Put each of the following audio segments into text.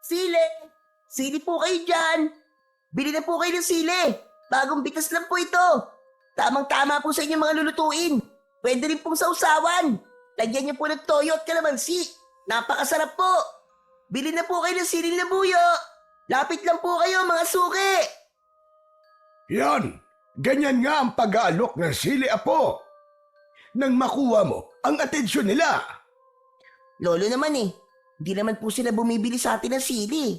Sili! Sili po kayo dyan! Bili na po kayo ng sili! Bagong bitas lang po ito! Tamang-tama po sa inyo mga lulutuin! Pwede rin pong sausawan! Lagyan niyo po ng toyo at kalamansi! Napakasarap po! Bili na po kayo ng siling labuyo! Lapit lang po kayo mga suki! Yan! Ganyan nga ang pag-aalok ng sili, apo! Nang makuha mo ang atensyon nila! Lolo naman hindi naman po sila bumibili sa atin ng sili.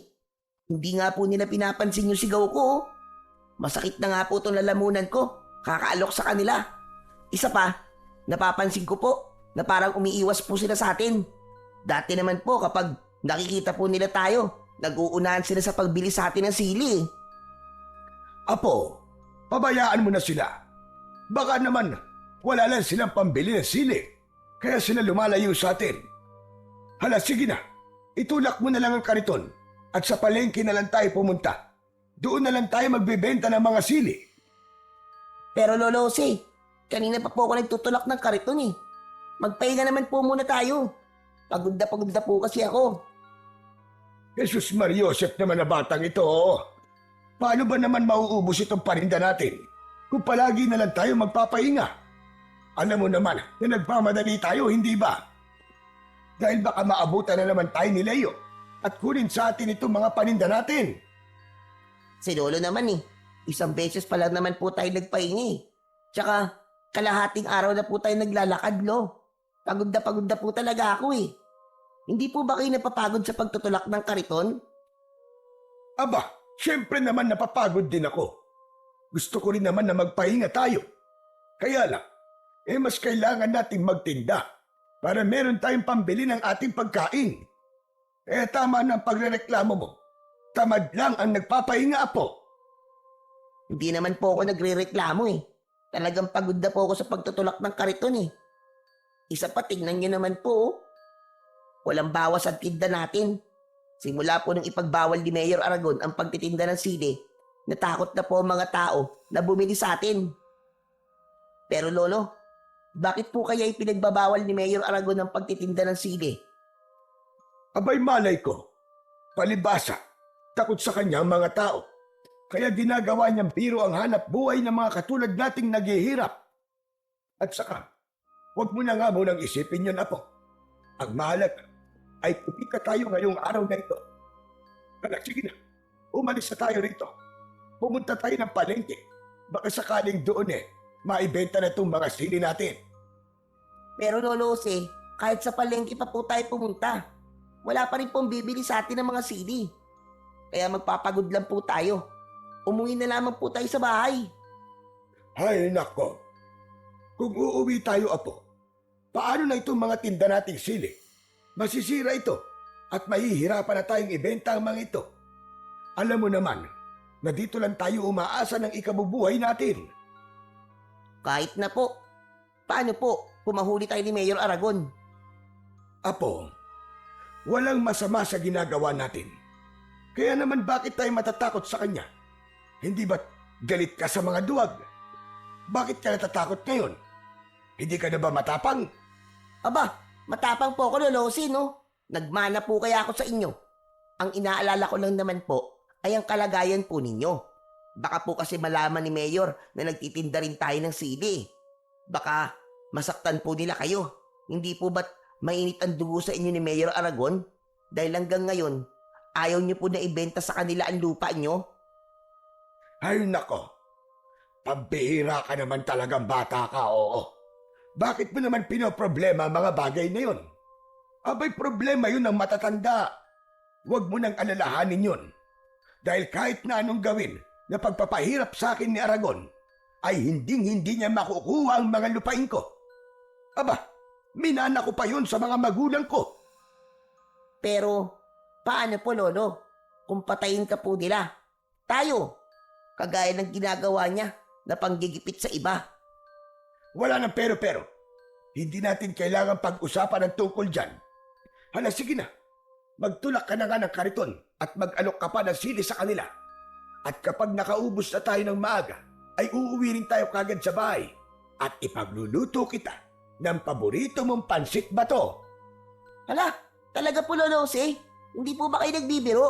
Hindi nga po nila pinapansin yung sigaw ko. Masakit na nga po itong lalamunan ko. Kakaalok sa kanila. Isa pa, napapansin ko po na parang umiiwas po sila sa atin. Dati naman po kapag nakikita po nila tayo, nag-uunahan sila sa pagbili sa atin ng sili. Apo, pabayaan mo na sila. Baka naman wala lang silang pambili ng sili, kaya sila lumalayo sa atin. Hala, sige na. Itulak mo na lang ang kariton at sa palengke na lang tayo pumunta. Doon na lang tayo magbebenta ng mga sili. Pero Lolo Jose, kanina pa po ako nagtutulak ng kariton. Magpahinga naman po muna tayo. Pagod na po kasi ako. Jesus Mariosep naman na batang ito. Paano ba naman mauubos itong paninda natin kung palagi na lang tayo magpapahinga? Alam mo naman na nagpamadali tayo, hindi ba? Dahil baka maabutan na naman tayo ni Leo at kunin sa atin itong mga paninda natin. Si Lolo naman isang beses pa lang naman po tayo nagpahingi. Tsaka kalahating araw na po tayo naglalakad, Lo. Pagod na po talaga ako Hindi po ba kayo napapagod sa pagtutulak ng kariton? Aba, syempre naman napapagod din ako. Gusto ko rin naman na magpahinga tayo. Kaya lang, mas kailangan nating magtinda para meron tayong pambili ng ating pagkain. Tama na ang pagrereklamo mo. Tamad lang ang nagpapahinga, apo. Hindi naman po ako nagrereklamo Talagang pagod na po ako sa pagtutulak ng kariton Isa pa, tingnan nyo naman po. Walang bawas ang tinda natin. Simula po nung ipagbawal ni Mayor Aragon ang pagtitinda ng sili, natakot na po ang mga tao na bumili sa atin. Pero Lolo, bakit po kaya ipinagbabawal ni Mayor Aragon ang pagtitinda ng sili? Abay malay ko. Palibasa, takot sa kanya ang mga tao. Kaya ginagawa niyang biro ang hanap buhay ng mga katulad nating naghihirap. At saka, huwag mo na nga munang isipin yun, apo. Ang mahalaga ay pupika tayo ngayong araw na ito. Kaya sige na, umalis na tayo rito. Pumunta tayo ng palengke. Baka sakaling doon maibenta na itong mga sili natin. Pero Lolo Jose, kahit sa palengke pa po tayo pumunta, wala pa rin pong bibili sa atin ng mga sili. Kaya magpapagod lang po tayo. Umuwi na lamang po tayo sa bahay. Hay nako, kung uuwi tayo, apo, paano na itong mga tinda nating sili? Masisira ito at mahihirapan na tayong ibenta ang mga ito. Alam mo naman na dito lang tayo umaasa ng ikabubuhay natin. Kahit na po. Paano po kung mahuli tayo ni Mayor Aragon? Apo, walang masama sa ginagawa natin. Kaya naman bakit tayo matatakot sa kanya? Hindi ba't galit ka sa mga duwag? Bakit ka natatakot ngayon? Hindi ka na ba matapang? Aba, matapang po ako, Lolo Jose, no? Nagmana po kaya ako sa inyo. Ang inaalala ko lang naman po ay ang kalagayan po ninyo. Baka po kasi malaman ni Mayor na nagtitinda rin tayo ng sili. Baka masaktan po nila kayo. Hindi po ba't mainit ang dugo sa inyo ni Mayor Aragon? Dahil hanggang ngayon, ayaw niyo po na ibenta sa kanila ang lupa niyo? Ay nako, pambihira ka naman talagang bata ka, oo. Bakit mo naman pinoproblema ang mga bagay na yun? Abay, problema yun ng matatanda. Huwag mo nang alalahanin yun. Dahil kahit na anong gawin na pagpapahirap sa akin ni Aragon, ay hindi niya makukuha ang mga lupain ko. Aba, minana ko pa yun sa mga magulang ko. Pero, paano po, Lolo? Kung patayin ka po nila, tayo, kagaya ng ginagawa niya na panggigipit sa iba. Wala nang pero-pero. Hindi natin kailangan pag-usapan ng tungkol dyan. Hala, sige na. Magtulak ka na nga ng kariton at mag-alok ka pa ng sili sa kanila. At kapag nakaubos na tayo ng maaga, ay uuwi rin tayo kagad sa bahay at ipagluluto kita ng paborito mong pansit bato. Hala, talaga po, Lolo Jose? Hindi po ba kayo nagbibiro?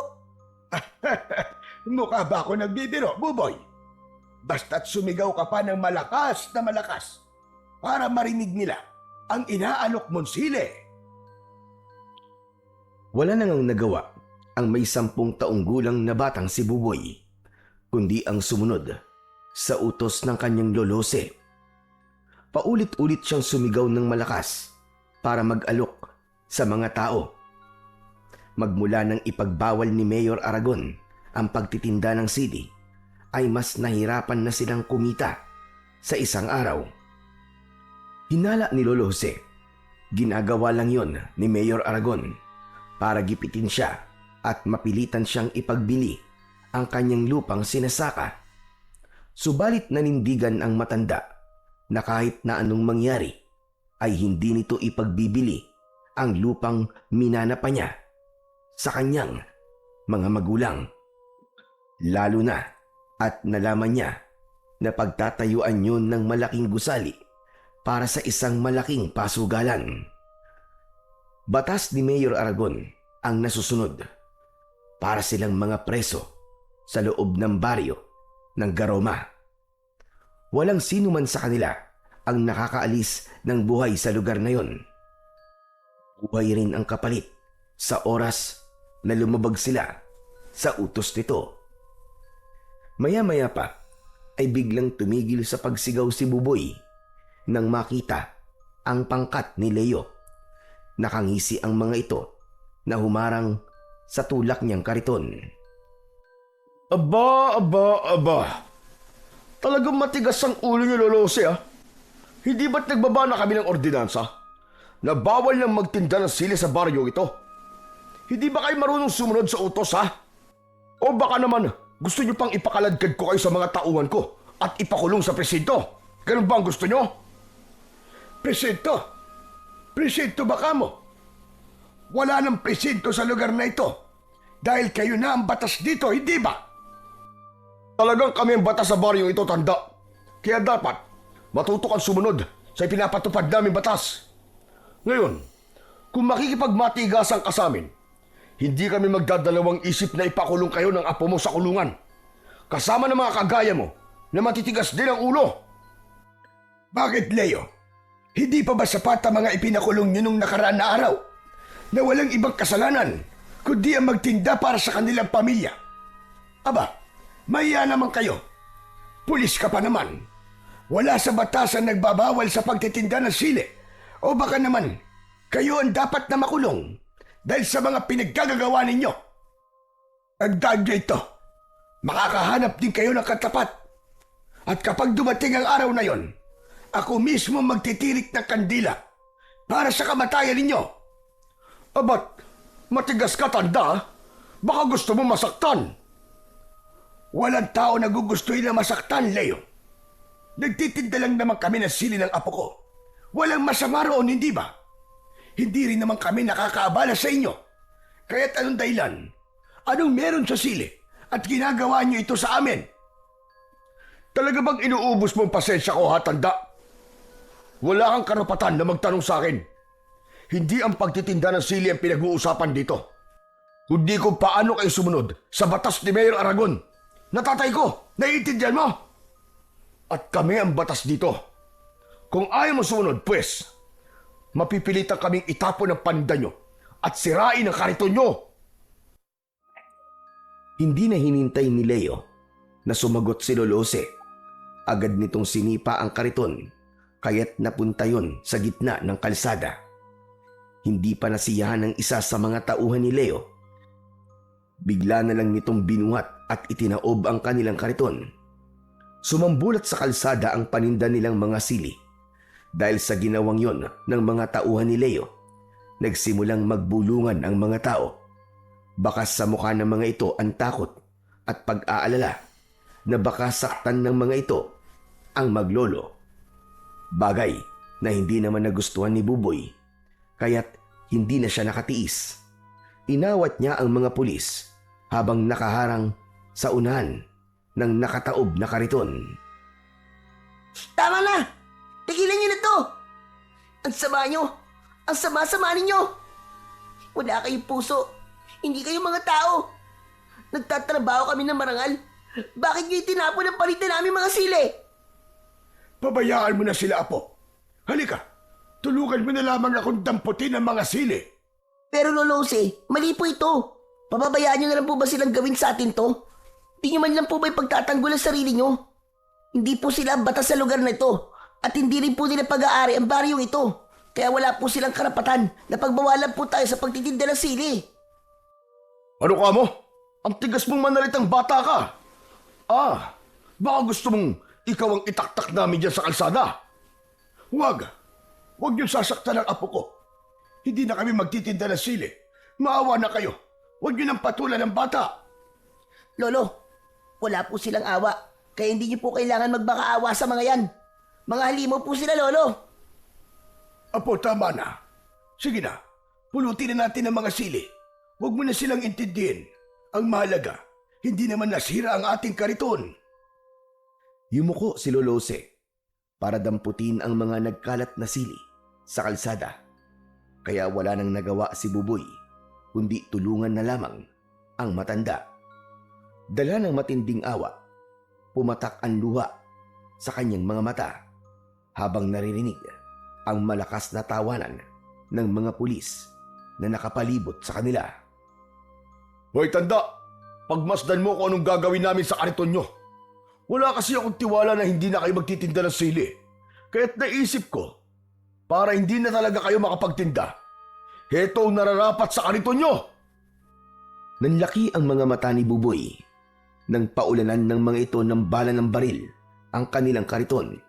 Mukha ba ako nagbibiro, Buboy? Basta't sumigaw ka pa ng malakas na malakas para marinig nila ang inaalok mong sili. Wala nang nagawa ang may 10 taong gulang na batang si Buboy, kundi ang sumunod sa utos ng kanyang lolose. Paulit-ulit siyang sumigaw ng malakas para mag-alok sa mga tao. Magmula nang ipagbawal ni Mayor Aragon ang pagtitinda ng sili, ay mas nahirapan na silang kumita sa isang araw. Hinala ni Lolo Jose, ginagawa lang yon ni Mayor Aragon para gipitin siya at mapilitan siyang ipagbili ang kanyang lupang sinasaka. Subalit nanindigan ang matanda na kahit na anong mangyari ay hindi nito ipagbibili ang lupang minana pa niya sa kanyang mga magulang. Lalo na at nalaman niya na pagtatayuan yun ng malaking gusali para sa isang malaking pasugalan. Batas ni Mayor Aragon ang nasusunod para silang mga preso sa loob ng baryo ng Garoma. Walang sino man sa kanila ang nakakaalis ng buhay sa lugar na yon. Buhay rin ang kapalit sa oras na lumabag sila sa utos nito. Maya-maya pa ay biglang tumigil sa pagsigaw si Buboy nang makita ang pangkat ni Leo. Nakangisi ang mga ito na humarang sa tulak niyang kariton. Aba. Talagang matigas ang ulo niyo, Lolose, ah. Hindi ba't nagbaba na kami ng ordinansa na bawal nang magtinda ng sili sa baryo ito? Hindi ba kayo marunong sumunod sa utos, ha? O baka naman gusto niyo pang ipakaladkad ko kayo sa mga tauhan ko at ipakulong sa presinto? Ganun ba ang gusto niyo? Presinto? Presinto ba kamo? Wala nang presinto sa lugar na ito dahil kayo na ang batas dito, hindi ba? Talagang kami ang batas sa baryo ito, tanda. Kaya dapat matuto kang sumunod sa pinapatupad namin batas. Ngayon, kung makikipagmatigasan ka sa amin, hindi kami magdadalawang isip na ipakulong kayo ng apo mo sa kulungan. Kasama ng mga kagaya mo na matitigas din ang ulo. Bakit, Leo? Hindi pa ba sapat ang mga ipinakulong nyo nung nakaraan na araw na walang ibang kasalanan kundi ang magtinda para sa kanilang pamilya? Aba, mahiya naman kayo. Pulis ka pa naman. Wala sa batas ang nagbabawal sa pagtitinda ng sili. O baka naman, kayo ang dapat na makulong dahil sa mga pinaggagawa ninyo. Ang dahil ito, makakahanap din kayo ng katapat. At kapag dumating ang araw na yon, ako mismo magtitirik ng kandila para sa kamatayan ninyo. Abat, matigas ka, tanda. Baka gusto mo masaktan. Walang tao na gugustuhin na masaktan, Leo. Nagtitinda lang naman kami ng sili ng apo ko. Walang masama roon, hindi ba? Hindi rin naman kami nakakaabala sa inyo. Kaya't anong dahilan? Anong meron sa sili at ginagawa niyo ito sa amin? Talaga bang inuubos mo ang pasensya ko, ha, tanda? Wala kang karapatan na magtanong sa akin. Hindi ang pagtitinda ng sili ang pinag-uusapan dito. Kundi kung paano kayo sumunod sa batas ni Mayor Aragon. Natatay ko! Naiintindihan mo? At kami ang batas dito. Kung ayaw mo sumunod, pues, mapipilitan kaming itapon ang paninda nyo at sirain ang kariton nyo. Hindi na hinintay ni Leo na sumagot si Lolose. Agad nitong sinipa ang kariton, kaya't napunta yon sa gitna ng kalsada. Hindi pa nasiyahan ng isa sa mga tauhan ni Leo. Bigla na lang nitong binuhat at itinaob ang kanilang kariton. Sumambulat sa kalsada ang paninda nilang mga sili. Dahil sa ginawang yon ng mga tauhan ni Leo, nagsimulang magbulungan ang mga tao. Baka sa mukha ng mga ito ang takot at pag-aalala na baka saktan ng mga ito ang maglolo. Bagay na hindi naman nagustuhan ni Buboy, kaya't hindi na siya nakatiis. Inawat niya ang mga pulis habang nakaharang sa unahan ng nakataob na kariton. Tama na! Tigilan niyo na to! Ang sama niyo! Ang sama-sama ninyo! Wala kayong puso! Hindi kayo mga tao. Nagtatrabaho kami ng marangal. Bakit kayo tinapon ang palitan namin mga sili? Pabayaan mo na sila, Apo. Halika, tulungan mo na lamang akong damputin ang mga sili. Pero Lolo Jose, mali po ito. Pababayaan nyo na lang po ba silang gawin sa atin to? Di nyo man lang po ba ipagtatanggol ang sarili nyo? Hindi po sila ang batas sa lugar na ito. At hindi rin po nila pag-aari ang baryong ito. Kaya wala po silang karapatan na pagbawalan po tayo sa pagtitinda ng sili. Ano ka mo? Ang tigas mong manalitang bata ka. Baka gusto mong ikaw ang itaktak namin dyan sa kalsada. Huwag niyo sasaktan ang apo ko. Hindi na kami magtitinda ng sili. Maawa na kayo. Huwag niyo nang patulan ng bata. Lolo, wala po silang awa. Kaya hindi nyo po kailangan magmakaawa sa mga yan. Mga halimaw po sila, Lolo. Apo, tama na. Sige na, pulutin na natin ang mga sili. Huwag mo na silang intindihin. Ang mahalaga, hindi naman nasira ang ating kariton. Yumuko si Lolose para damputin ang mga nagkalat na sili sa kalsada. Kaya wala nang nagawa si Buboy, kundi tulungan na lamang ang matanda. Dala ng matinding awa, pumatak ang luha sa kanyang mga mata habang naririnig ang malakas na tawanan ng mga pulis na nakapalibot sa kanila. Hoy tanda, pagmasdan mo kung anong gagawin namin sa kariton nyo. Wala kasi akong tiwala na hindi na kayo magtitinda ng sili. Kaya't naisip ko, para hindi na talaga kayo makapagtinda, heto ang nararapat sa kariton nyo. Nanlaki ang mga mata ni Buboy nang paulanan ng mga ito ng bala ng baril ang kanilang kariton.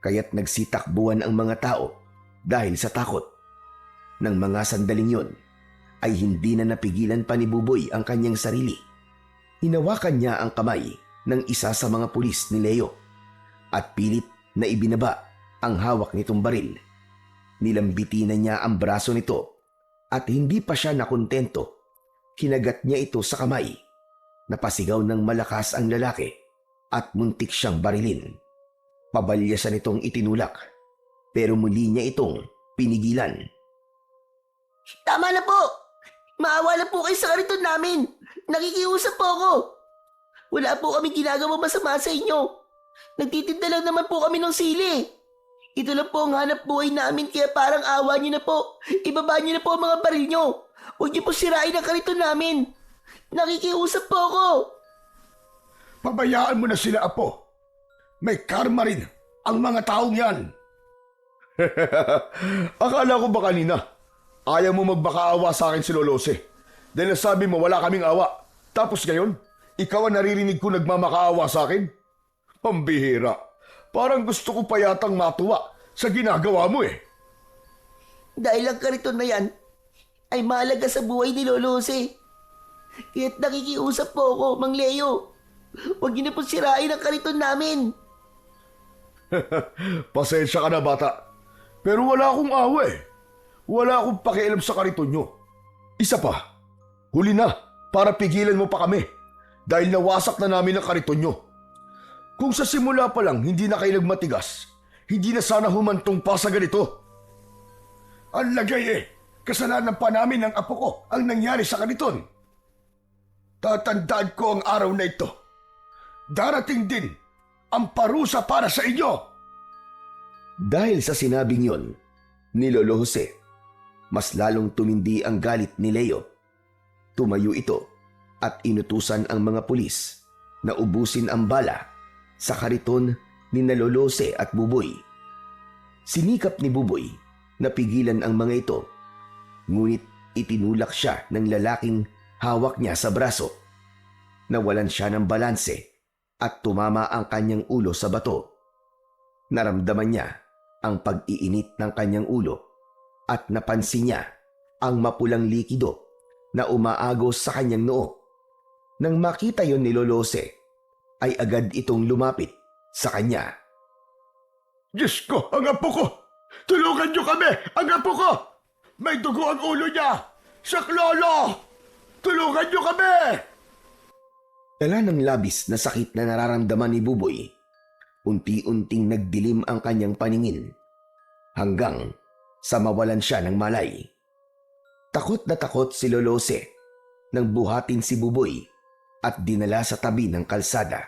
Kaya't nagsitakbuhan ang mga tao dahil sa takot. Nang mga sandaling yon, ay hindi na napigilan pa ni Buboy ang kanyang sarili. Hinawakan niya ang kamay ng isa sa mga pulis ni Leo at pilit na ibinaba ang hawak nitong baril. Nilambiti na niya ang braso nito at hindi pa siya nakontento. Kinagat niya ito sa kamay. Napasigaw ng malakas ang lalaki at muntik siyang barilin. Pabalyasan itong itinulak pero muli niya itong pinigilan. Tama na po! Maawa na po kayo sa kariton namin. Nakikiusap po ako. Wala po kami ginagawa masama sa inyo. Nagtitinda lang naman po kami ng sili. Ito lang po ang hanap buhay namin kaya parang awa niyo na po. Ibaba niyo na po ang mga baril niyo. Huwag niyo po sirain ang kariton namin. Nakikiusap po ako. Pabayaan mo na sila, Apo. May karma rin ang mga taong yan. Akala ko ba kanina, ayaw mo magmakaawa sa akin si Lolose. Dahil nasabi mo wala kaming awa. Tapos ngayon, ikaw ang naririnig ko nagmamakaawa sa akin? Pambihira. Parang gusto ko pa yatang matuwa sa ginagawa mo eh. Dahil ang kariton na yan ay mahalaga sa buhay ni Lolo Jose. Kaya't nakikiusap po ako, Mang Leo. Huwag niyo na po sirain ang kariton namin. Pasensya ka na, bata. Pero wala akong awa eh. Wala akong pakialam sa kariton nyo. Isa pa, huli na para pigilan mo pa kami dahil nawasak na namin ang kariton nyo. Kung sa simula pa lang hindi na kayo nagmatigas, hindi na sana humantong pa sa ganito. Ang lagay eh, kasalanan pa namin ng apo ko ang nangyari sa kariton. Tatandaan ko ang araw na ito. Darating din ang parusa para sa inyo. Dahil sa sinabing yon ni Lolo Jose, mas lalong tumindi ang galit ni Leo. Tumayo ito at inutusan ang mga pulis na ubusin ang bala sa kariton ni Lolo Jose at Buboy. Sinikap ni Buboy na pigilan ang mga ito, ngunit itinulak siya ng lalaking hawak niya sa braso. Nawalan siya ng balanse at tumama ang kanyang ulo sa bato. Naramdaman niya ang pag-iinit ng kanyang ulo at napansin niya ang mapulang likido na umaagos sa kanyang noo. Nang makita yon ni Lolo Jose, ay agad itong lumapit sa kanya. Diyos ko, ang apo ko! Tulungan niyo kami! Ang apo ko! May dugo ang ulo niya! Saklolo! Tulungan niyo kami! Dala ng labis na sakit na nararamdaman ni Buboy, unti-unting nagdilim ang kanyang paningin hanggang sa mawalan siya ng malay. Takot na takot si Lolo Jose nang buhatin si Buboy at dinala sa tabi ng kalsada.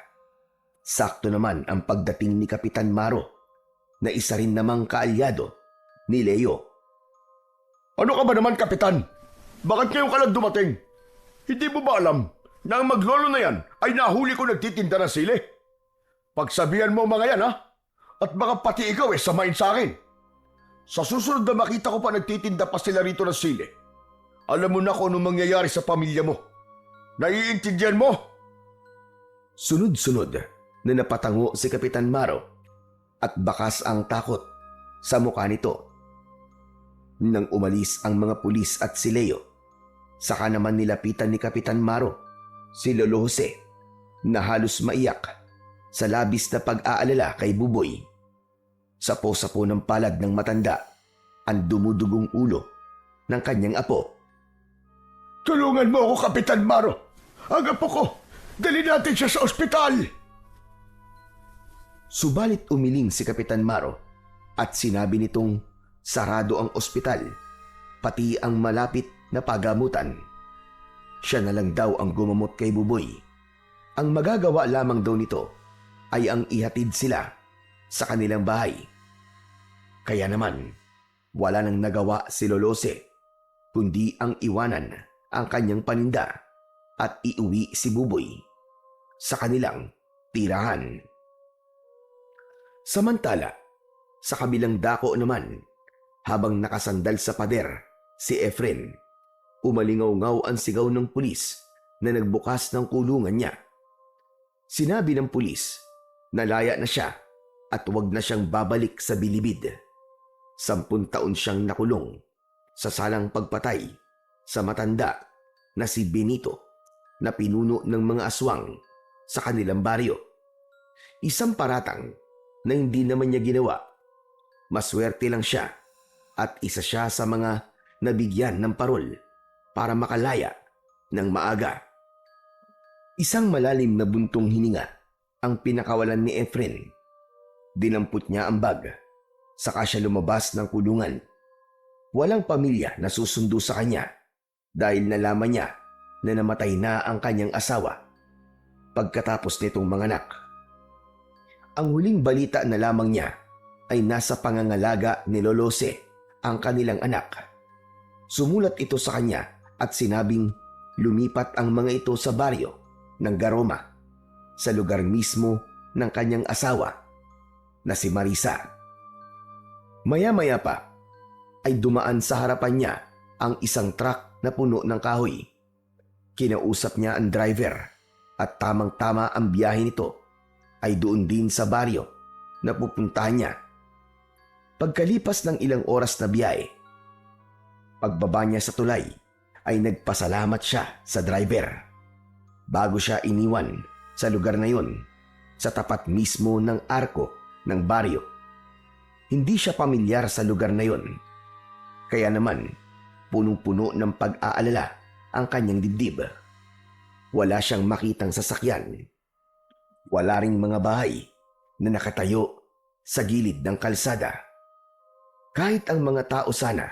Sakto naman ang pagdating ni Kapitan Maro na isa rin namang kaalyado ni Leo. Ano ka ba naman, Kapitan? Bakit ngayon ka lang dumating? Hindi mo ba alam na ang maglolo na yan ay nahuli ko nagtitinda ng sili? Pagsabihan mo mga yan, ha? At baka pati ikaw samain sa akin. Sa susunod na makita ko pa nagtitinda pa sila rito ng sili, alam mo na kung anong mangyayari sa pamilya mo. Naiintindihan mo? Sunod-sunod na napatango si Kapitan Maro at bakas ang takot sa mukha nito. Nang umalis ang mga pulis at si Leo, saka naman nilapitan ni Kapitan Maro si Lolo Jose na halos maiyak sa labis na pag-aalala kay Buboy. Sapo-sapo ng palad ng matanda ang dumudugong ulo ng kanyang apo. Tulungan mo ako, Kapitan Maro. Ang apo ko, dali natin siya sa ospital. Subalit umiling si Kapitan Maro at sinabi nitong sarado ang ospital, pati ang malapit na pagamutan. Siya na lang daw ang gumamot kay Buboy. Ang magagawa lamang daw nito ay ang ihatid sila sa kanilang bahay. Kaya naman, wala nang nagawa si Lolose, kundi ang iwanan ang kanyang paninda at iuwi si Buboy sa kanilang tirahan. Samantala, sa kabilang dako naman, habang nakasandal sa pader si Efren, umalingaw-ngaw ang sigaw ng pulis na nagbukas ng kulungan niya. Sinabi ng pulis na laya na siya at huwag na siyang babalik sa bilibid. 10 taon siyang nakulong sa salang pagpatay sa matanda na si Benito na pinuno ng mga aswang sa kanilang baryo. Isang paratang na hindi naman niya ginawa. Maswerte lang siya at isa siya sa mga nabigyan ng parol para makalaya ng maaga. Isang malalim na buntong hininga ang pinakawalan ni Efren. Dinampot niya ang bag, saka siya lumabas ng kulungan. Walang pamilya na susundo sa kanya dahil nalaman niya na namatay na ang kanyang asawa pagkatapos nitong manganak. Ang huling balita na lamang niya ay nasa pangangalaga ni Lolose, ang kanilang anak. Sumulat ito sa kanya at sinabing lumipat ang mga ito sa baryo ng Garoma, sa lugar mismo ng kanyang asawa na si Marisa. Maya-maya pa ay dumaan sa harapan niya ang isang truck na puno ng kahoy. Kinausap niya ang driver at tamang-tama ang biyahe nito ay doon din sa baryo na pupuntahan niya. Pagkalipas ng ilang oras na biyahe, pagbaba niya sa tulay ay nagpasalamat siya sa driver. Bago siya iniwan sa lugar na yon, sa tapat mismo ng arko ng baryo. Hindi siya pamilyar sa lugar na yon, kaya naman punong-puno ng pag-aalala ang kanyang dibdib. Wala siyang makitang sasakyan. Wala ring mga bahay na nakatayo sa gilid ng kalsada. Kahit ang mga tao sana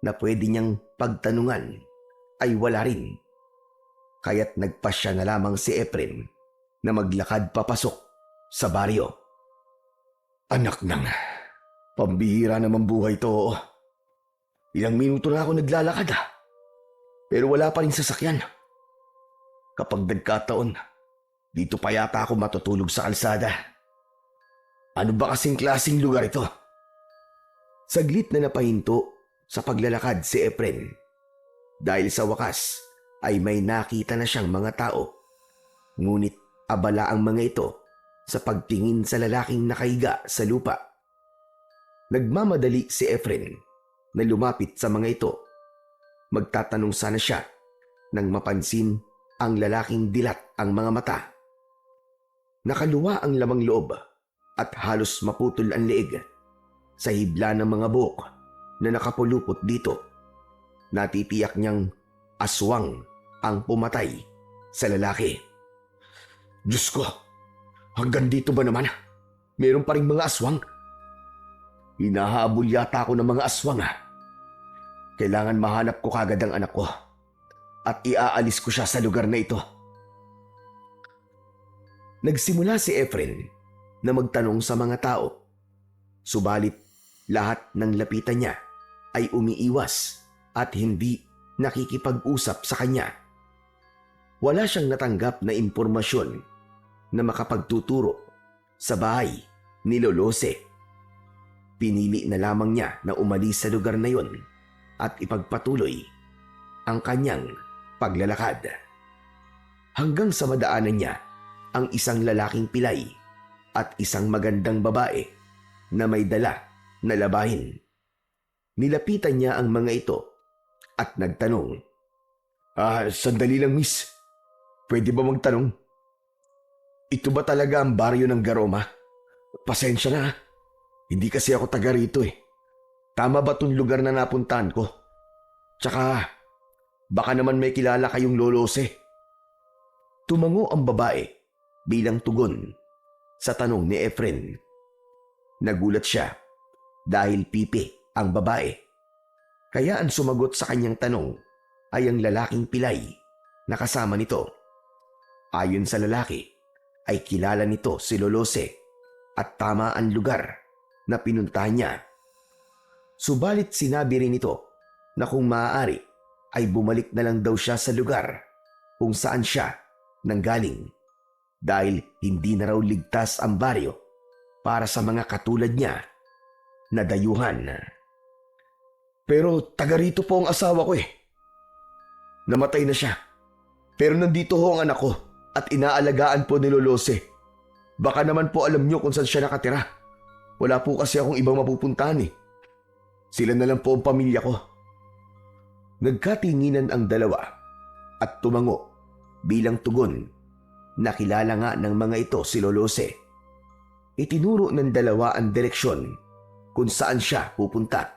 na pwede niyang pagtanungan ay wala rin. Kaya't nagpasya na lamang si Efren na maglakad papasok sa baryo. Anak nang, pambihira naman buhay to. Ilang minuto na ako naglalakad pero wala pa rin sasakyan. Kapag nagkataon, dito pa yata ako matutulog sa kalsada. Ano ba kasing klaseng lugar ito? Saglit na napahinto sa paglalakad si Efren dahil sa wakas ay may nakita na siyang mga tao. Ngunit abala ang mga ito sa pagtingin sa lalaking nakahiga sa lupa. Nagmamadali si Efren na lumapit sa mga ito. Magtatanong sana siya nang mapansin ang lalaking dilat ang mga mata. Nakaluwa ang lamang loob at halos maputol ang leeg sa hibla ng mga buhok na nakapulupot dito. Natitiyak niyang aswang ang pumatay sa lalaki. Diyos ko, hanggang dito ba naman? Meron pa rin mga aswang? Hinahabol yata ako ng mga aswang. Kailangan mahanap ko kagad ang anak ko. at iaalis ko siya sa lugar na ito. Nagsimula si Efren na magtanong sa mga tao. Subalit lahat ng lapitan niya ay umiiwas at hindi nakikipag-usap sa kanya. Wala siyang natanggap na impormasyon na makapagtuturo sa bahay ni Lolose. Pinili na lamang niya na umalis sa lugar na yon at ipagpatuloy ang kanyang paglalakad. Hanggang sa madaanan niya ang isang lalaking pilay at isang magandang babae na may dala na labahin. Nilapitan niya ang mga ito at nagtanong, Sandali lang miss. Pwede ba magtanong? Ito ba talaga ang baryo ng Garoma? Pasensya na. Hindi kasi ako taga rito eh. Tama ba tong lugar na napuntahan ko? Tsaka, baka naman may kilala kayong Lolose. Tumango ang babae bilang tugon sa tanong ni Efren. Nagulat siya dahil pipi ang babae. Kaya ang sumagot sa kanyang tanong ay ang lalaking pilay na kasama nito. Ayon sa lalaki, ay kilala nito si Lolose at tama ang lugar na pinuntahan niya. Subalit sinabi rin nito na kung maaari ay bumalik na lang daw siya sa lugar kung saan siya nanggaling dahil hindi na raw ligtas ang baryo para sa mga katulad niya na dayuhan. Pero taga rito po ang asawa ko eh. Namatay na siya. Pero nandito ho ang anak ko at inaalagaan po ni Lolose. Baka naman po alam niyo kung saan siya nakatira. Wala po kasi akong ibang mapupuntahan eh. Sila na lang po ang pamilya ko. Nagkatinginan ang dalawa at tumango bilang tugon. Nakilala nga ng mga ito si Lolose. Itinuro ng dalawa ang direksyon kung saan siya pupunta.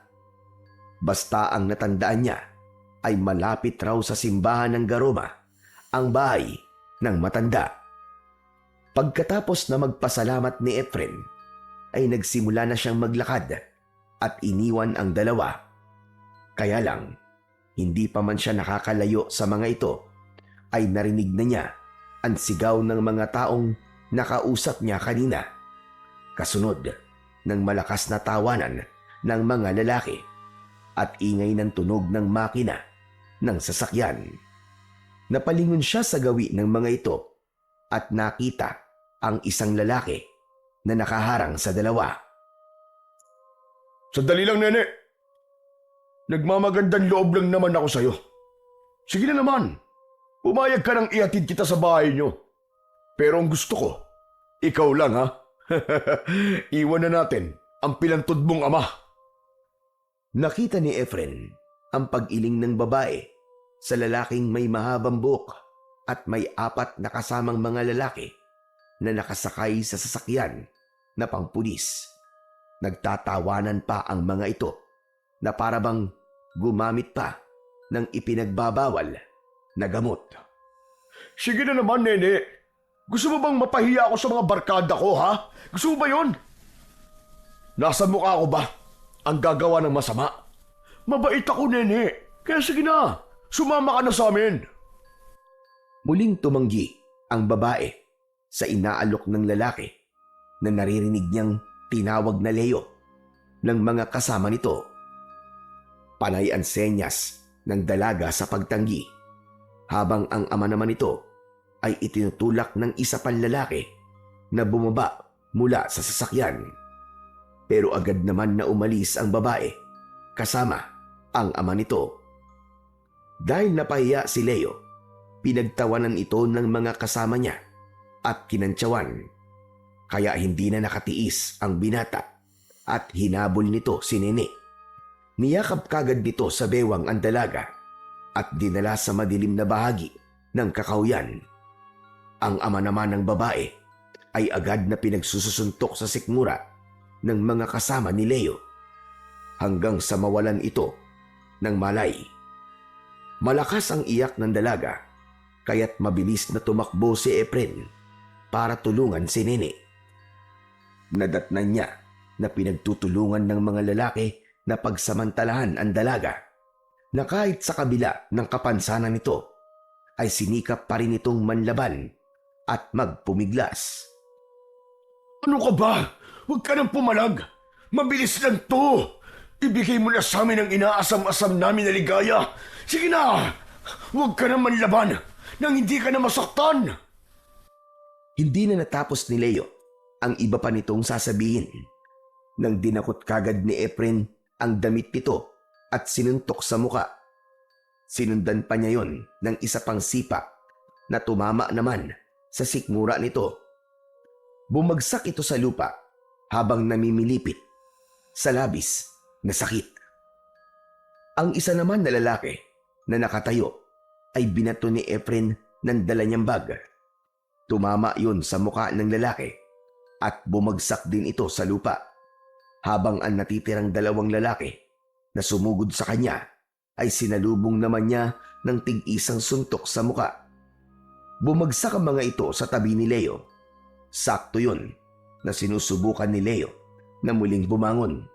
Basta ang natandaan niya ay malapit raw sa simbahan ng Garoma, ang bahay ng matanda. Pagkatapos na magpasalamat ni Efren, ay nagsimula na siyang maglakad at iniwan ang dalawa. Kaya lang, hindi pa man siya nakakalayo sa mga ito, ay narinig na niya ang sigaw ng mga taong nakausap niya kanina. Kasunod ng malakas na tawanan ng mga lalaki at ingay ng tunog ng makina ng sasakyan. Napalingon siya sa gawi ng mga ito at nakita ang isang lalaki na nakaharang sa dalawa. Sandali lang, nene. Nagmamagandang loob lang naman ako sa'yo. Sige na naman. Pumayag ka nang ihatid kita sa bahay niyo. Pero ang gusto ko, ikaw lang ha. Iwan na natin ang pilantod mong ama. Nakita ni Efren ang pag-iling ng babae sa lalaking may mahabang buhok at may 4 na kasamang mga lalaki na nakasakay sa sasakyan na pangpulis. Nagtatawanan pa ang mga ito na parabang gumamit pa ng ipinagbabawal na gamot. Sige na naman, nene. Gusto mo bang mapahiya ako sa mga barkada ko, ha? Gusto mo ba yun? Nasa mukha ko ba ang gagawa ng masama? Mabait ako, nene. Kaya sige na, sumama ka na sa amin. Muling tumanggi ang babae sa inaalok ng lalaki na naririnig niyang tinawag na Leo ng mga kasama nito. Panay ang senyas ng dalaga sa pagtanggi habang ang ama naman nito ay itinutulak ng isa pang lalaki na bumaba mula sa sasakyan. Pero agad naman na umalis ang babae kasama ang ama nito. Dahil napahiya si Leo, pinagtawanan ito ng mga kasama niya at kinantsawan. Kaya hindi na nakatiis ang binata at hinabol nito si Nene. Niyakap kagad nito sa bewang ang dalaga at dinala sa madilim na bahagi ng kakawyan. Ang ama naman ng babae ay agad na pinagsusuntok sa sikmura ng mga kasama ni Leo hanggang sa mawalan ito ng malay. Malakas ang iyak ng dalaga kaya't mabilis na tumakbo si Efren para tulungan si Nene. Nadatnan niya na pinagtutulungan ng mga lalaki na pagsamantalahan ang dalaga na kahit sa kabila ng kapansanan nito ay sinikap pa rin itong manlaban at magpumiglas. Ano ka ba? Huwag ka nang pumalag. Mabilis lang to. Ibigay mo na sa amin ang inaasam-asam namin na ligaya. Sige na! Huwag ka nang manlaban nang hindi ka na masaktan. Hindi na natapos ni Leo ang iba pa nitong sasabihin nang dinakot kagad ni Efren ang damit nito at sinuntok sa muka. Sinundan pa niya yon ng isa pang sipa na tumama naman sa sikmura nito. Bumagsak ito sa lupa habang namimilipit sa labis na sakit. Ang isa naman na lalaki na nakatayo ay binato ni Efren ng dala niyang bag. Tumama yun sa muka ng lalaki at bumagsak din ito sa lupa habang ang natitirang dalawang lalaki na sumugod sa kanya ay sinalubong naman niya ng tig-isang suntok sa muka. Bumagsak ang mga ito sa tabi ni Leo. Sakto yun na sinusubukan ni Leo na muling bumangon.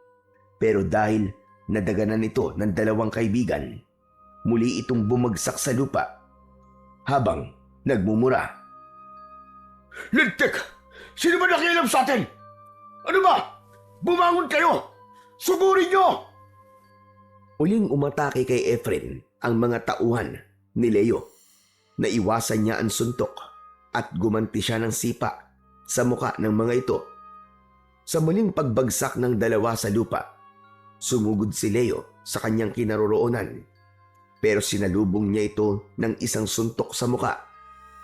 Pero dahil nadaganan ito ng dalawang kaibigan, muli itong bumagsak sa lupa habang nagmumura. Lintik! Sino ba nakialam sa atin? Ano ba? Bumangon kayo! Sugurin nyo! Uling umatake kay Efren ang mga tauhan ni Leo. Naiwasan niya ang suntok at gumanti siya ng sipa sa muka ng mga ito. Sa muling pagbagsak ng dalawa sa lupa, sumugod si Leo sa kanyang kinaroroonan. Pero sinalubong niya ito ng isang suntok sa muka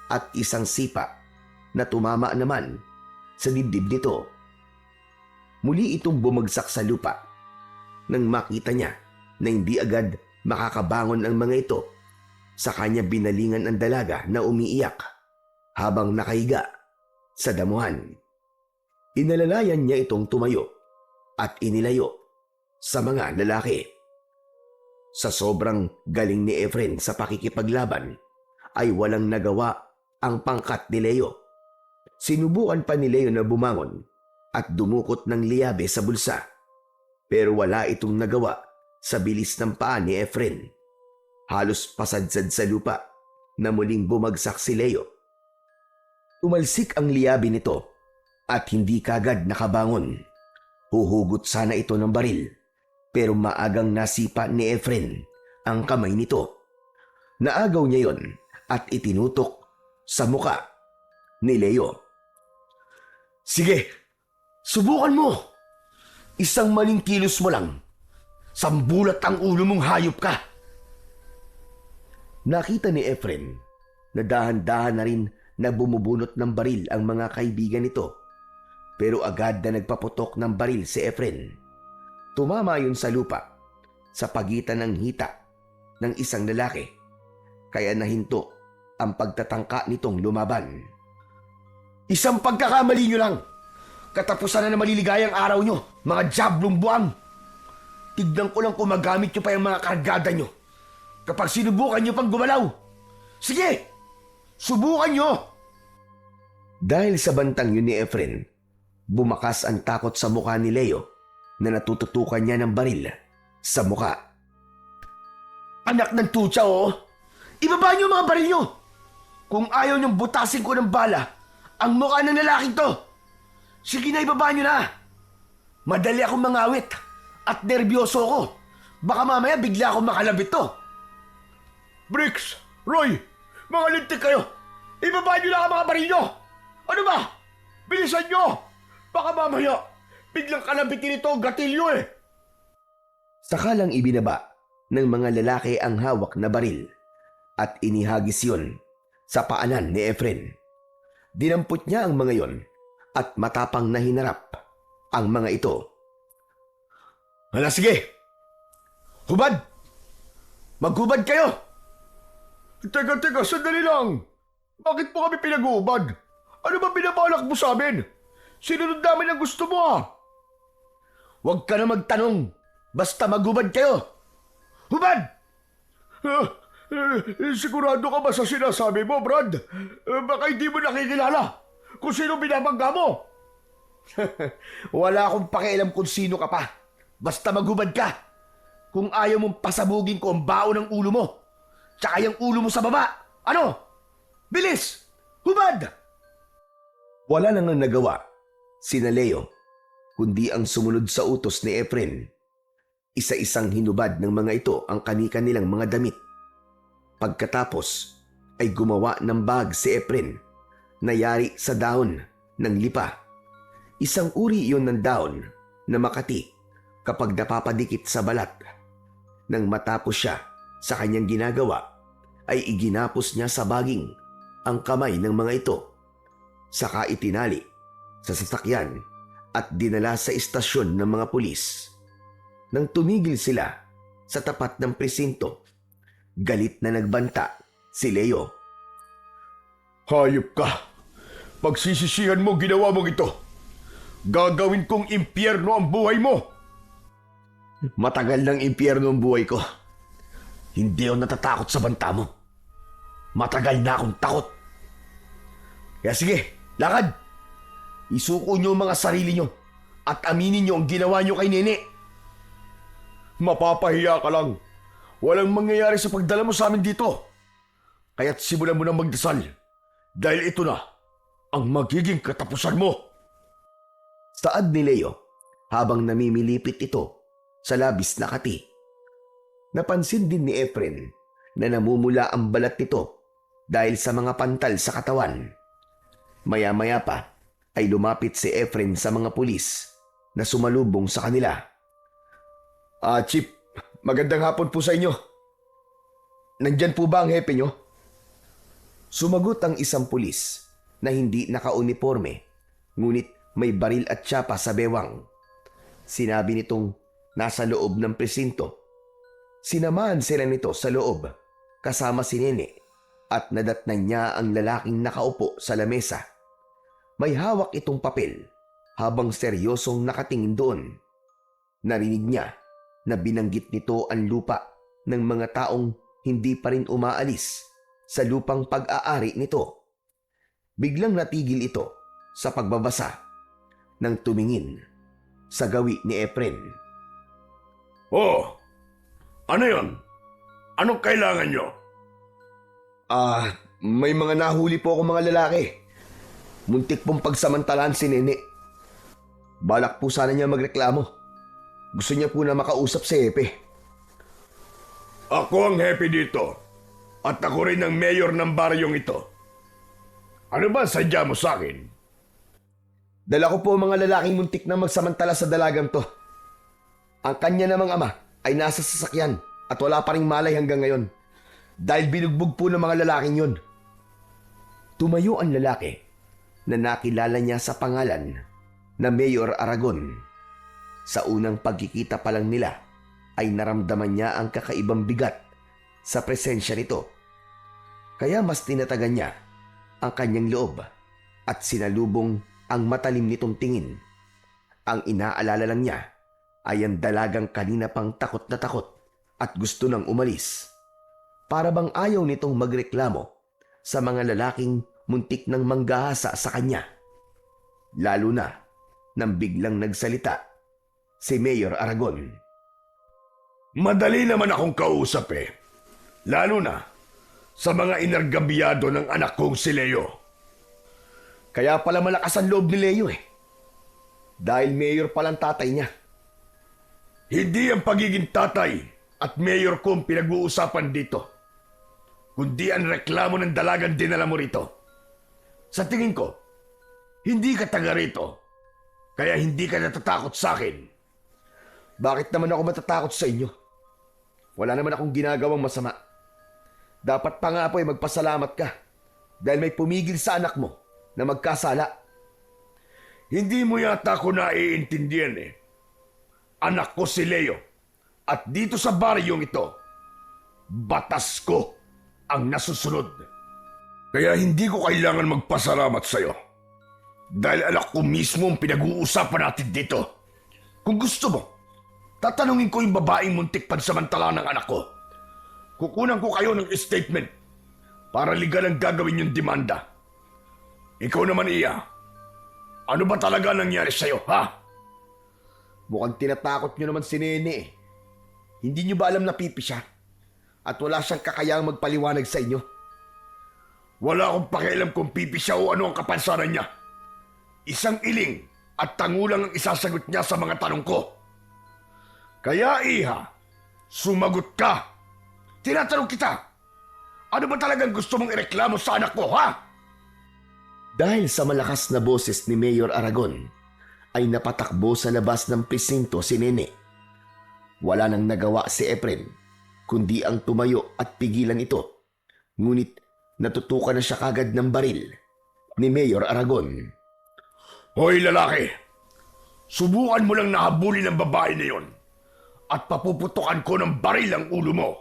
at isang sipa na tumama naman sa dibdib nito. Muli itong bumagsak sa lupa nang makita niya na hindi agad makakabangon ang mga ito. Sa kanya binalingan ang dalaga na umiiyak habang nakahiga sa damuhan. Inalalayan niya itong tumayo at inilayo sa mga lalaki. Sa sobrang galing ni Efren sa pakikipaglaban ay walang nagawa ang pangkat ni Leo. Sinubukan pa ni Leo na bumangon at dumukot ng liyabe sa bulsa. Pero wala itong nagawa sa bilis ng paa ni Efren. Halos pasadsad sa lupa na muling bumagsak si Leo. Tumalsik ang liyabe nito at hindi kagad nakabangon. Huhugot sana ito ng baril pero maagang nasipa ni Efren ang kamay nito. Naagaw niya yon at itinutok sa muka ni Leo. Sige, subukan mo. Isang maling kilos mo lang. Sambulat ang ulo mong hayop ka. Nakita ni Efren na dahan-dahan na rin na bumubunot ng baril ang mga kaibigan nito. Pero agad na nagpaputok ng baril si Efren. Tumama yun sa lupa sa pagitan ng hita ng isang lalaki. Kaya nahinto ang pagtatangka nitong lumaban. Isang pagkakamali nyo lang. Katapusan na maliligayang araw nyo, mga jablong buwang. Tignan ko lang kung magamit nyo pa yung mga kargada nyo kapag sinubukan nyo pang gumalaw. Sige, subukan nyo! Dahil sa bantang yun ni Efren, bumakas ang takot sa mukha ni Leo na natututukan niya ng baril sa mukha. Anak ng tutsa, oh! Ibaba nyo mga baril nyo! Kung ayaw nyong butasin ko ng bala ang mukha ng lalaking to, sige na, ibaba nyo na! Madali akong mangawit at nervyoso ko. Baka mamaya bigla akong makalabit to. Bricks! Roy! Mga lintik kayo! Ibaba nyo na ang mga baril nyo! Ano ba? Bilisan nyo! Baka mamaya biglang kalabitin ito ang gatilyo eh! Sakalang ibinaba ng mga lalaki ang hawak na baril at inihagis yun sa paanan ni Efren. Dinampot niya ang mga yon at matapang na hinarap ang mga ito. Hala, sige! Hubad! Maghubad kayo! Teka, sandali lang! Bakit po kami pinag-uubad? Ano ba pinabalak mo sa amin? Sinunod namin ang gusto mo ah! Huwag ka na magtanong! Basta maghubad kayo! Hubad! Sigurado ka ba sa sinasabi mo, Brad? Baka hindi mo nakikilala kung sino binabangga mo. Wala akong pakialam kung sino ka pa. Basta maghubad ka. Kung ayaw mong pasabugin ko ang bao ng ulo mo, tsaka yung ulo mo sa baba, Ano? Bilis! Hubad! Wala nang nagawa sina Leo kundi ang sumunod sa utos ni Efren. Isa-isang hinubad ng mga ito ang kani-kanilang mga damit. Pagkatapos ay gumawa ng bag si Efren na yari sa dahon ng lipa. Isang uri iyon ng dahon na makati kapag napapadikit sa balat. Nang matapos siya sa kanyang ginagawa, ay iginapos niya sa baging ang kamay ng mga ito. Saka itinali sa sasakyan at dinala sa istasyon ng mga pulis. Nang tumigil sila sa tapat ng presinto, galit na nagbanta si Leo. Hayop ka! Pagsisisihan mo ginawa mong ito. Gagawin kong impyerno ang buhay mo! Matagal ng impyerno ang buhay ko. Hindi ako natatakot sa banta mo. Matagal na akong takot. Kaya sige, lakad! Isuko niyo ang mga sarili niyo at aminin niyo ang ginawa niyo kay Nene. Mapapahiya ka lang. Walang mangyayari sa pagdala mo sa amin dito. Kaya't simulan mo na magdasal. Dahil ito na ang magiging katapusan mo. Saad ni Leo habang namimilipit ito sa labis na kati. Napansin din ni Efren na namumula ang balat nito dahil sa mga pantal sa katawan. Maya-maya pa ay lumapit si Efren sa mga pulis na sumalubong sa kanila. Chief, magandang hapon po sa inyo. Nandyan po ba ang hepe nyo? Sumagot ang isang pulis na hindi naka-uniforme, ngunit may baril at tsapa sa bewang. Sinabi nitong nasa loob ng presinto. Sinamahan sila nito sa loob kasama si Nene at nadatnan niya ang lalaking nakaupo sa lamesa. May hawak itong papel habang seryosong nakatingin doon. Narinig niya na binanggit nito ang lupa ng mga taong hindi pa rin umaalis sa lupang pag-aari nito. Biglang natigil ito sa pagbabasa nang tumingin sa gawi ni Efren. Oh, ano yon? Anong kailangan nyo? May mga nahuli po ako mga lalaki. Muntik pong pagsamantalaan si Nene. Balak po sana niya magreklamo. Gusto niya po na makausap si Hepe. Ako ang hepe dito. At ako rin ang mayor ng baryong ito. Ano ba sadya mo sa akin? Dala ko po mga lalaking muntik na magsamantala sa dalagang to. Ang kanya namang ama ay nasa sasakyan at wala pa ring malay hanggang ngayon dahil binugbog po ng mga lalaking yun. Tumayo ang lalaki na nakilala niya sa pangalan na Mayor Aragon. Sa unang pagkikita pa lang nila ay naramdaman niya ang kakaibang bigat sa presensya nito. Kaya mas tinatagan niya ang kanyang loob at sinalubong ang matalim nitong tingin. Ang inaalala lang niya ay ang dalagang kanina pang takot na takot at gusto nang umalis. Para bang ayaw nitong magreklamo sa mga lalaking muntik ng manggahasa sa kanya. Lalo na nang biglang nagsalita si Mayor Aragon. Madali naman akong kausap eh. Lalo na sa mga inargabiyado ng anak kong si Leo. Kaya pala malakas ang loob ni Leo eh. Dahil mayor palang tatay niya. Hindi ang pagiging tatay at mayor ko ang pinag-uusapan dito, kundi ang reklamo ng dalagang dinala mo rito. Sa tingin ko, hindi ka taga rito, kaya hindi ka natatakot sa akin. Bakit naman ako matatakot sa inyo? Wala naman akong ginagawang masama. Dapat pa nga po ay magpasalamat ka dahil may pumigil sa anak mo na magkasala. Hindi mo yata ako naiintindihan eh. Anak ko si Leo at dito sa baryong ito, batas ko ang nasusunod. Kaya hindi ko kailangan magpasalamat sa'yo dahil anak ko mismo ang pinag-uusapan natin dito. Kung gusto mo, tatanungin ko yung babaeng muntik pansamantala ng anak ko. Kukunan ko kayo ng statement para legal ang gagawin yung demanda. Ikaw naman, Iya. Ano ba talaga nangyari sa'yo, ha? Mukhang tinatakot nyo naman si Nene eh. Hindi nyo ba alam na pipi siya? At wala siyang kakayang magpaliwanag sa inyo? Wala akong pakialam kung pipi siya o ano ang kapansanan niya. Isang iling at tangulang ang isasagot niya sa mga tanong ko. Kaya iha, sumagot ka. Tinatanong kita, ano ba talagang gusto mong ireklamo sa anak ko, ha? Dahil sa malakas na boses ni Mayor Aragon, ay napatakbo sa labas ng presinto si Nene. Wala nang nagawa si Efren, kundi ang tumayo at pigilan ito. Ngunit natutukan na siya kagad ng baril ni Mayor Aragon. Hoy lalaki, subukan mo lang nahabulin ang babae na yon at papuputukan ko ng baril ang ulo mo.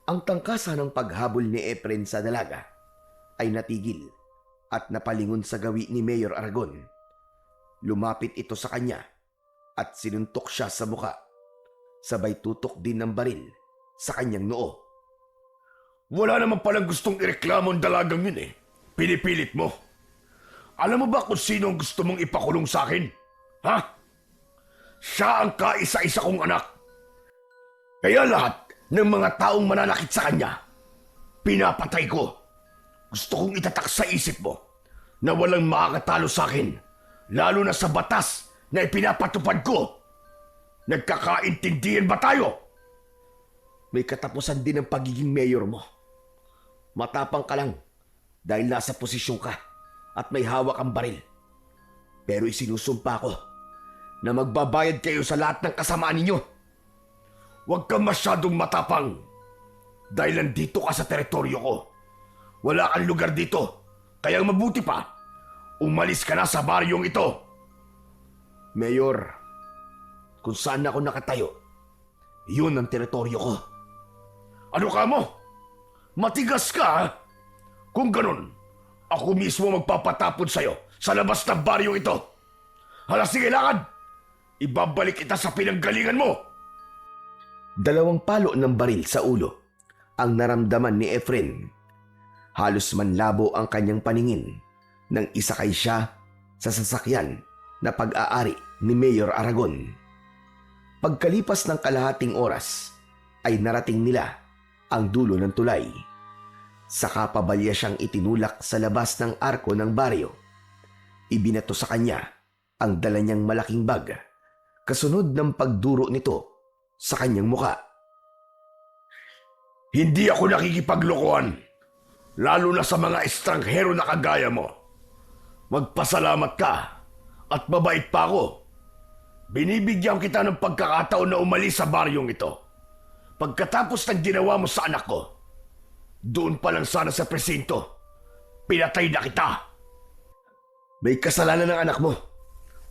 Ang tangkasa ng paghabol ni Efren sa dalaga ay natigil at napalingon sa gawi ni Mayor Aragon. Lumapit ito sa kanya at sinuntok siya sa muka. Sabay tutok din ng baril sa kanyang noo. Wala naman palang gustong ireklamo ang dalagang yun eh. Pinipilit mo. Alam mo ba kung sino ang gusto mong ipakulong sa akin? Ha? Siya ang kaisa-isa kong anak. Kaya lahat ng mga taong mananakit sa kanya, pinapatay ko. Gusto kong itatak sa isip mo na walang makakatalo sa akin, lalo na sa batas na ipinapatupad ko. Nagkakaintindihan ba tayo? May katapusan din ang pagiging mayor mo. Matapang ka lang dahil nasa posisyon ka at may hawak ang baril. Pero isinusumpa ko na magbabayad kayo sa lahat ng kasamaan ninyo. Huwag kang masyadong matapang dahil nandito ka sa teritoryo ko. Wala kang lugar dito, kaya mabuti pa, umalis ka na sa baryong ito. Mayor, kung saan ako nakatayo, yun ang teritoryo ko. Ano ka mo? Matigas ka, ha? Kung ganun, ako mismo magpapatapon sa'yo sa labas ng baryong ito. Hala, sige, lakad! Ibabalik kita sa pinanggalingan mo! 2 palo ng baril sa ulo ang naramdaman ni Efren. Halos manlabo ang kanyang paningin nang isakay siya sa sasakyan na pag-aari ni Mayor Aragon. Pagkalipas ng kalahating oras ay narating nila ang dulo ng tulay. Saka pabalya siyang itinulak sa labas ng arko ng baryo. Ibinato sa kanya ang dala niyang malaking bag, kasunod ng pagduro nito sa kanyang muka. Hindi ako nakikipaglokohan, lalo na sa mga estranghero na kagaya mo. Magpasalamat ka at mabait pa ako. Binibigyan kita ng pagkakataon na umalis sa baryong ito. Pagkatapos ng ginawa mo sa anak ko, doon pa lang sana sa presinto, pinatay na kita. May kasalanan ng anak mo,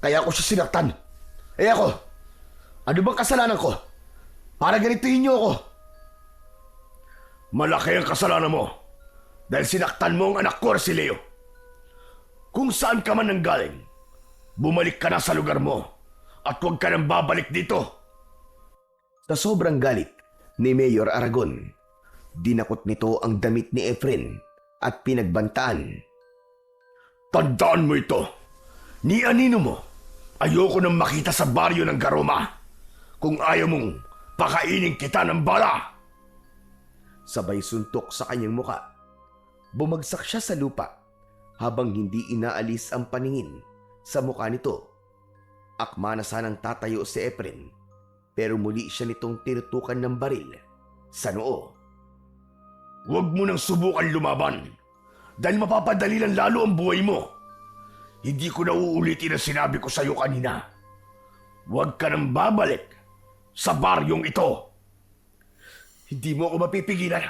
kaya ako siya sinaktan. Ako, ano bang kasalanan ko? Para ganituhin niyo ako. Malaki ang kasalanan mo dahil sinaktan mo ang anak ko si Leo. Kung saan ka man nanggaling, bumalik ka na sa lugar mo at huwag ka nang babalik dito. Sa sobrang galit ni Mayor Aragon, dinakot nito ang damit ni Efren at pinagbantaan. Tandaan mo ito. Ni anino mo, ayoko nang makita sa baryo ng Garoma. Kung ayaw mong pakainin kita ng bala. Sabay suntok sa kanyang muka. Bumagsak siya sa lupa habang hindi inaalis ang paningin sa muka nito. Akma na sanang tatayo si Efren, pero muli siya nitong tinutukan ng baril sa noo. Huwag mo nang subukan lumaban dahil mapapadali lang lalo ang buhay mo. Hindi ko na uulitin ang sinabi ko sa iyo kanina. Huwag ka nang babalik sa baryong ito. Hindi mo ako mapipigilan.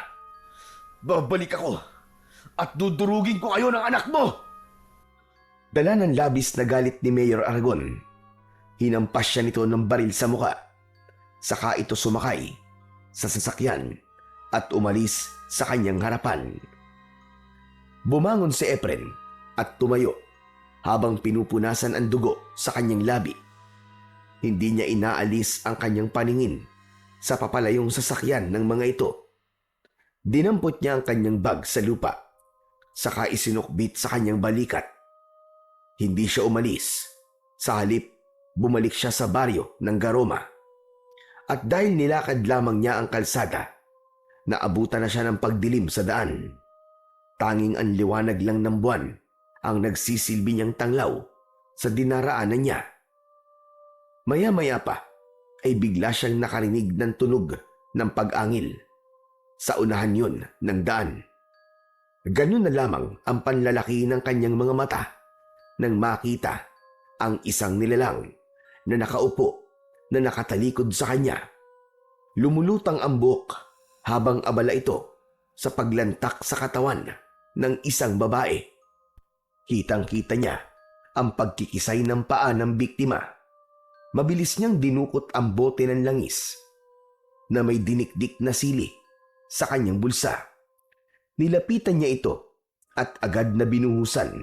Babalik ako at dudurugin ko kayo ng anak mo. Dala ng labis na galit ni Mayor Aragon, hinampas siya nito ng baril sa muka. Saka ito sumakay sa sasakyan at umalis sa kanyang harapan. Bumangon si Efren at tumayo habang pinupunasan ang dugo sa kanyang labi. Hindi niya inaalis ang kanyang paningin sa papalayong sasakyan ng mga ito. Dinampot niya ang kanyang bag sa lupa, saka isinukbit sa kanyang balikat. Hindi siya umalis. Sa halip, bumalik siya sa baryo ng Garoma. At dahil nilakad lamang niya ang kalsada, naabutan na siya ng pagdilim sa daan. Tanging ang liwanag lang ng buwan ang nagsisilbi niyang tanglaw sa dinaraanan niya. Maya-maya pa ay bigla siyang nakarinig ng tunog ng pag-angil. Sa unahan yun ng daan. Ganun na lamang ang panlalaki ng kanyang mga mata nang makita ang isang nilalang na nakaupo na nakatalikod sa kanya. Lumulutang ang buhok habang abala ito sa paglantak sa katawan ng isang babae. Kitang-kita niya ang pagkikisay ng paa ng biktima. Mabilis niyang dinukot ang bote ng langis na may dinikdik na sili sa kanyang bulsa. Nilapitan niya ito at agad na binuhusan.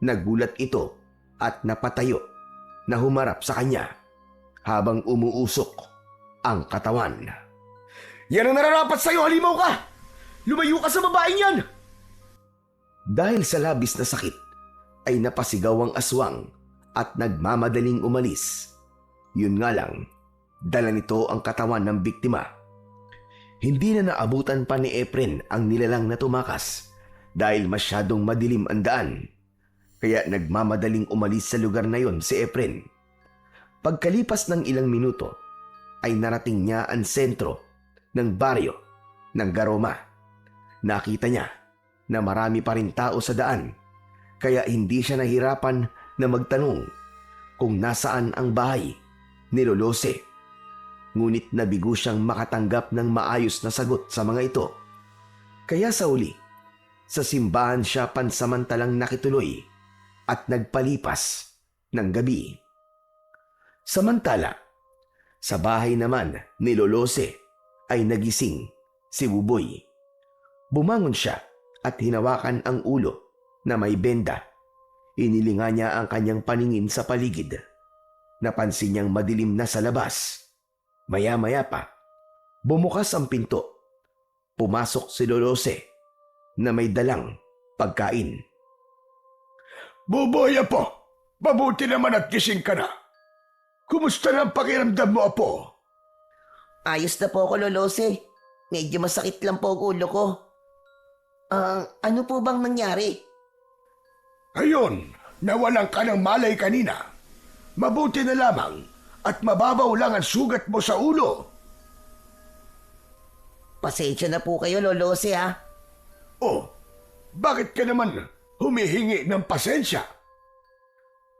Nagulat ito at napatayo na humarap sa kanya habang umuusok ang katawan. Yan ang nararapat sa'yo, halimaw ka! Lumayo ka sa babaeng yan! Dahil sa labis na sakit, ay napasigaw ang aswang at nagmamadaling umalis. Yun nga lang, dala nito ang katawan ng biktima. Hindi na naabutan pa ni Efren ang nilalang na tumakas dahil masyadong madilim ang daan. Kaya nagmamadaling umalis sa lugar na yon si Efren. Pagkalipas ng ilang minuto, ay narating niya ang sentro ng baryo ng Garoma. Nakita niya na marami pa rin tao sa daan, kaya hindi siya nahirapan na magtanong kung nasaan ang bahay ni Lolose. Ngunit nabigo siyang makatanggap ng maayos na sagot sa mga ito. Kaya sa uli, sa simbahan siya pansamantalang nakituloy at nagpalipas ng gabi. Samantala, sa bahay naman ni Lolose ay nagising si Buboy. Bumangon siya at hinawakan ang ulo na may benda. Inilinga niya ang kanyang paningin sa paligid. Napansin niyang madilim na sa labas. Maya-maya pa, bumukas ang pinto. Pumasok si Lolose na may dalang pagkain. Buboy, Apo! Mabuti naman at gising ka na. Kumusta na ang pakiramdam mo, Apo? Ayos na po ako, Lolose. Medyo masakit lang po ang ulo ko. Ano po bang nangyari? Ayun, nawalan ka ng malay kanina. Mabuti na lamang at mababaw lang ang sugat mo sa ulo. Pasensya na po kayo, Lolose, ha? Oh, bakit ka naman humihingi ng pasensya?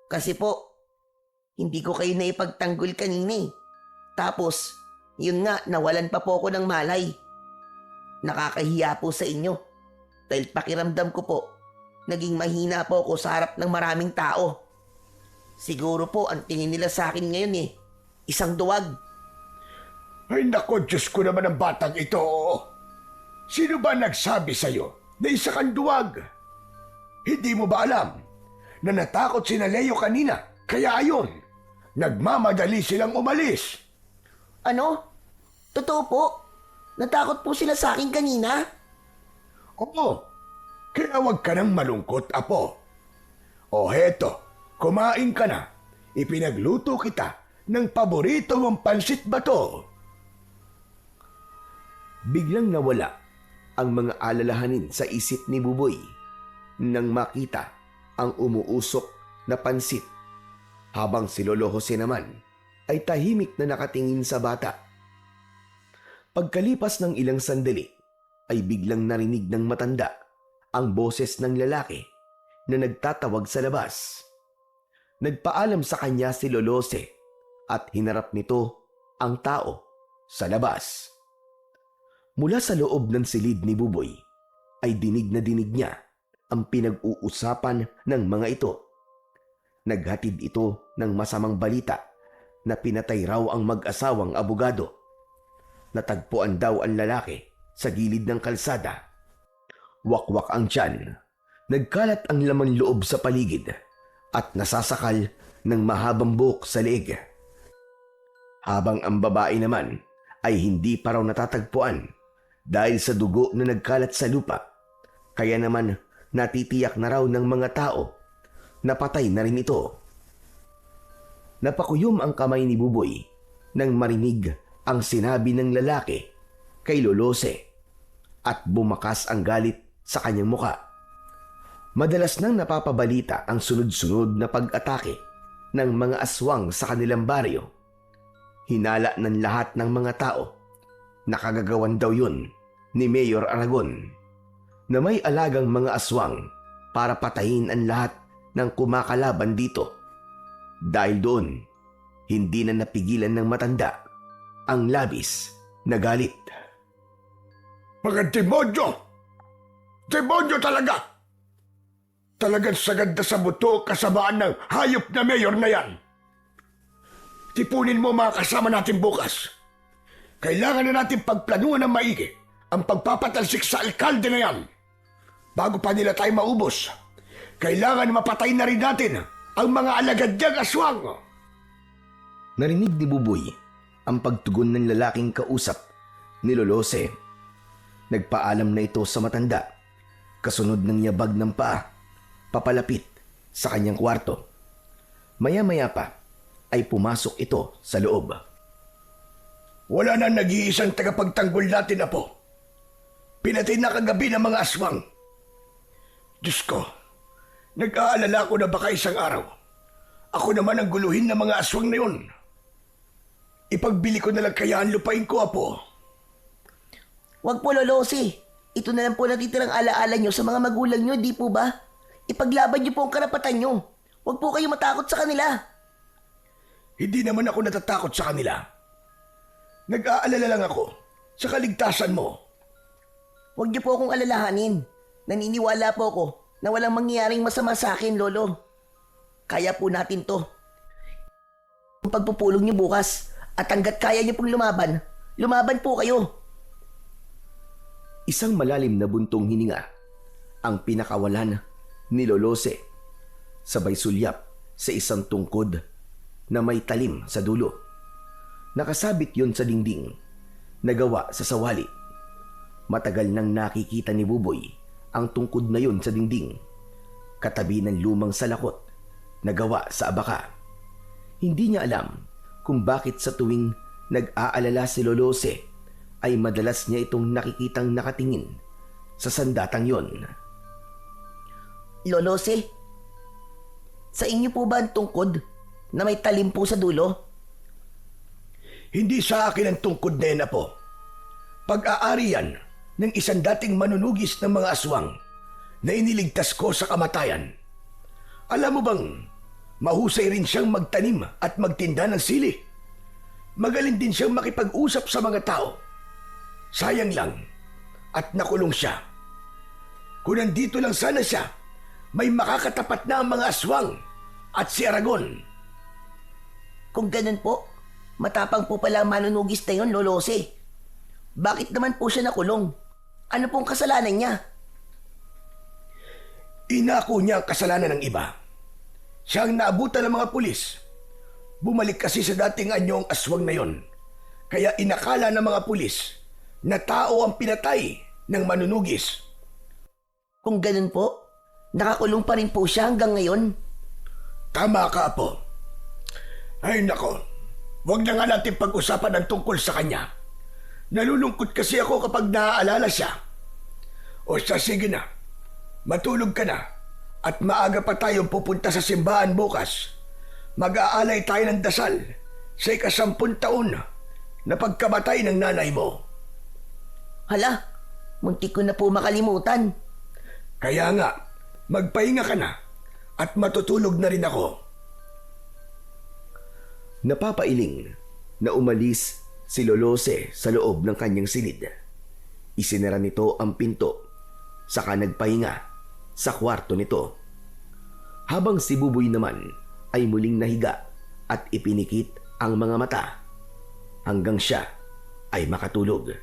Kasi po, hindi ko kayo naipagtanggol kanina eh. Tapos, yun nga, nawalan pa po ako ng malay. Nakakahiya po sa inyo. Dahil pakiramdam ko po, naging mahina po ako sa harap ng maraming tao. Siguro po, ang tingin nila sa akin ngayon eh, isang duwag. Ay nako, Diyos ko naman ang batang ito. Sino ba nagsabi sa'yo na isa kang duwag? Hindi mo ba alam na natakot si Leo kanina? Kaya ayon, nagmamadali silang umalis. Ano? Totoo po? Natakot po sila sa akin kanina? Oo, kaya huwag ka nang malungkot, Apo. O heto, kumain ka na. Ipinagluto kita ng paborito mong pansit bato. Biglang nawala ang mga alalahanin sa isip ni Buboy nang makita ang umuusok na pansit, habang si Lolo Jose naman ay tahimik na nakatingin sa bata. Pagkalipas ng ilang sandali ay biglang narinig ng matanda ang boses ng lalaki na nagtatawag sa labas. Nagpaalam sa kanya si Lolose at hinarap nito ang tao sa labas. Mula sa loob ng silid ni Buboy ay dinig niya ang pinag-uusapan ng mga ito. Naghatid ito ng masamang balita na pinatay raw ang mag-asawang abogado. Natagpuan daw ang lalaki sa gilid ng kalsada. Wakwak ang tiyan. Nagkalat ang laman loob sa paligid at nasasakal ng mahabang buhok sa leeg. Habang ang babae naman ay hindi pa raw natatagpuan dahil sa dugo na nagkalat sa lupa. Kaya naman natitiyak na raw ng mga tao na patay na rin ito. Napakuyom ang kamay ni Buboy nang marinig ang sinabi ng lalaki kay Lolose at bumakas ang galit sa kanyang muka. Madalas nang napapabalita ang sunod-sunod na pag-atake ng mga aswang sa kanilang baryo. Hinala ng lahat ng mga tao na kagagawan daw yun ni Mayor Aragon na may alagang mga aswang para patayin ang lahat ng kumakalaban dito. Dahil doon, hindi na napigilan ng matanda ang labis na galit. Mga demonyo! Demonyo talaga! Talagang sagad na sa buto kasamaan ng hayop na mayor na yan. Tipunin mo mga kasama natin bukas. Kailangan na natin pagplanuhan ng maigi ang pagpapatalsik sa alkalde na yan. Bago pa nila tayo maubos, kailangan mapatay na rin natin ang mga alagad niyang aswang. Narinig ni Buboy ang pagtugon ng lalaking kausap ni Lolose. Nagpaalam na ito sa matanda, kasunod ng yabag ng paa, papalapit sa kanyang kwarto. Maya-maya pa ay pumasok ito sa loob. Wala na nag-iisang tagapagtanggol natin, Apo. Pinatay na kagabi ng mga aswang. Diyos ko, nag-aalala ko na baka isang araw ako naman ang guluhin ng mga aswang na yun. Ipagbili ko na lang kaya ang lupain ko, Apo. Huwag po, Lolosi. Ito na lang po natitirang alaala nyo sa mga magulang nyo, di po ba? Ipaglaban nyo po ang karapatan nyo. Huwag po kayo matakot sa kanila. Hindi naman ako natatakot sa kanila. Nag-aalala lang ako sa kaligtasan mo. Huwag niyo po akong alalahanin. Naniniwala po ako na walang mangyayaring masama sa akin, Lolo. Kaya po natin to. Ang pagpupulong niyo bukas at hanggat kaya niyo pong lumaban, lumaban po kayo. Isang malalim na buntong hininga ang pinakawalan ni Lolose. Sabay sulyap sa isang tungkod na may talim sa dulo. Nakasabit yon sa dingding, nagawa sa sawali. Matagal nang nakikita ni Buboy ang tungkod na yon sa dingding, katabi ng lumang salakot na gawa sa abaka. Hindi niya alam kung bakit sa tuwing nag-aalala si Lolose ay madalas niya itong nakikitang nakatingin sa sandatang yon. Lolose, sa inyo po ba ang tungkod na may talim po sa dulo? Hindi sa akin ang tungkod na yan, Apo. Pag-aari yan ng isang dating manunugis ng mga aswang na iniligtas ko sa kamatayan. Alam mo bang, mahusay rin siyang magtanim at magtinda ng sili. Magaling din siyang makipag-usap sa mga tao. Sayang lang, at nakulong siya. Kung nandito lang sana siya, may makakatapat na ang mga aswang at si Aragon. Kung ganun po, matapang po pala ang manunugis na yun, Lolose. Bakit naman po siya nakulong? Ano pong kasalanan niya? Inako niya ang kasalanan ng iba. Siya ang naabutan ng mga pulis. Bumalik kasi sa dating anyong aswang na yon. Kaya inakala ng mga pulis na tao ang pinatay ng manunugis. Kung ganun po, nakakulong pa rin po siya hanggang ngayon. Tama ka, Apo. Ay nako, huwag na nga natin pag-usapan ang tungkol sa kanya. Nalulungkot kasi ako kapag naaalala siya. O siya, sige na. Matulog ka na. At maaga pa tayong pupunta sa simbahan bukas. Mag-aalay tayo ng dasal sa 10 taon na pagkamatay ng nanay mo. Hala, muntik ko na po makalimutan. Kaya nga, magpahinga ka na at matutulog na rin ako. Napapailing na umalis si Lolose sa loob ng kanyang silid. Isinara nito ang pinto, saka nagpahinga sa kwarto nito. Habang si Buboy naman ay muling nahiga at ipinikit ang mga mata hanggang siya ay makatulog.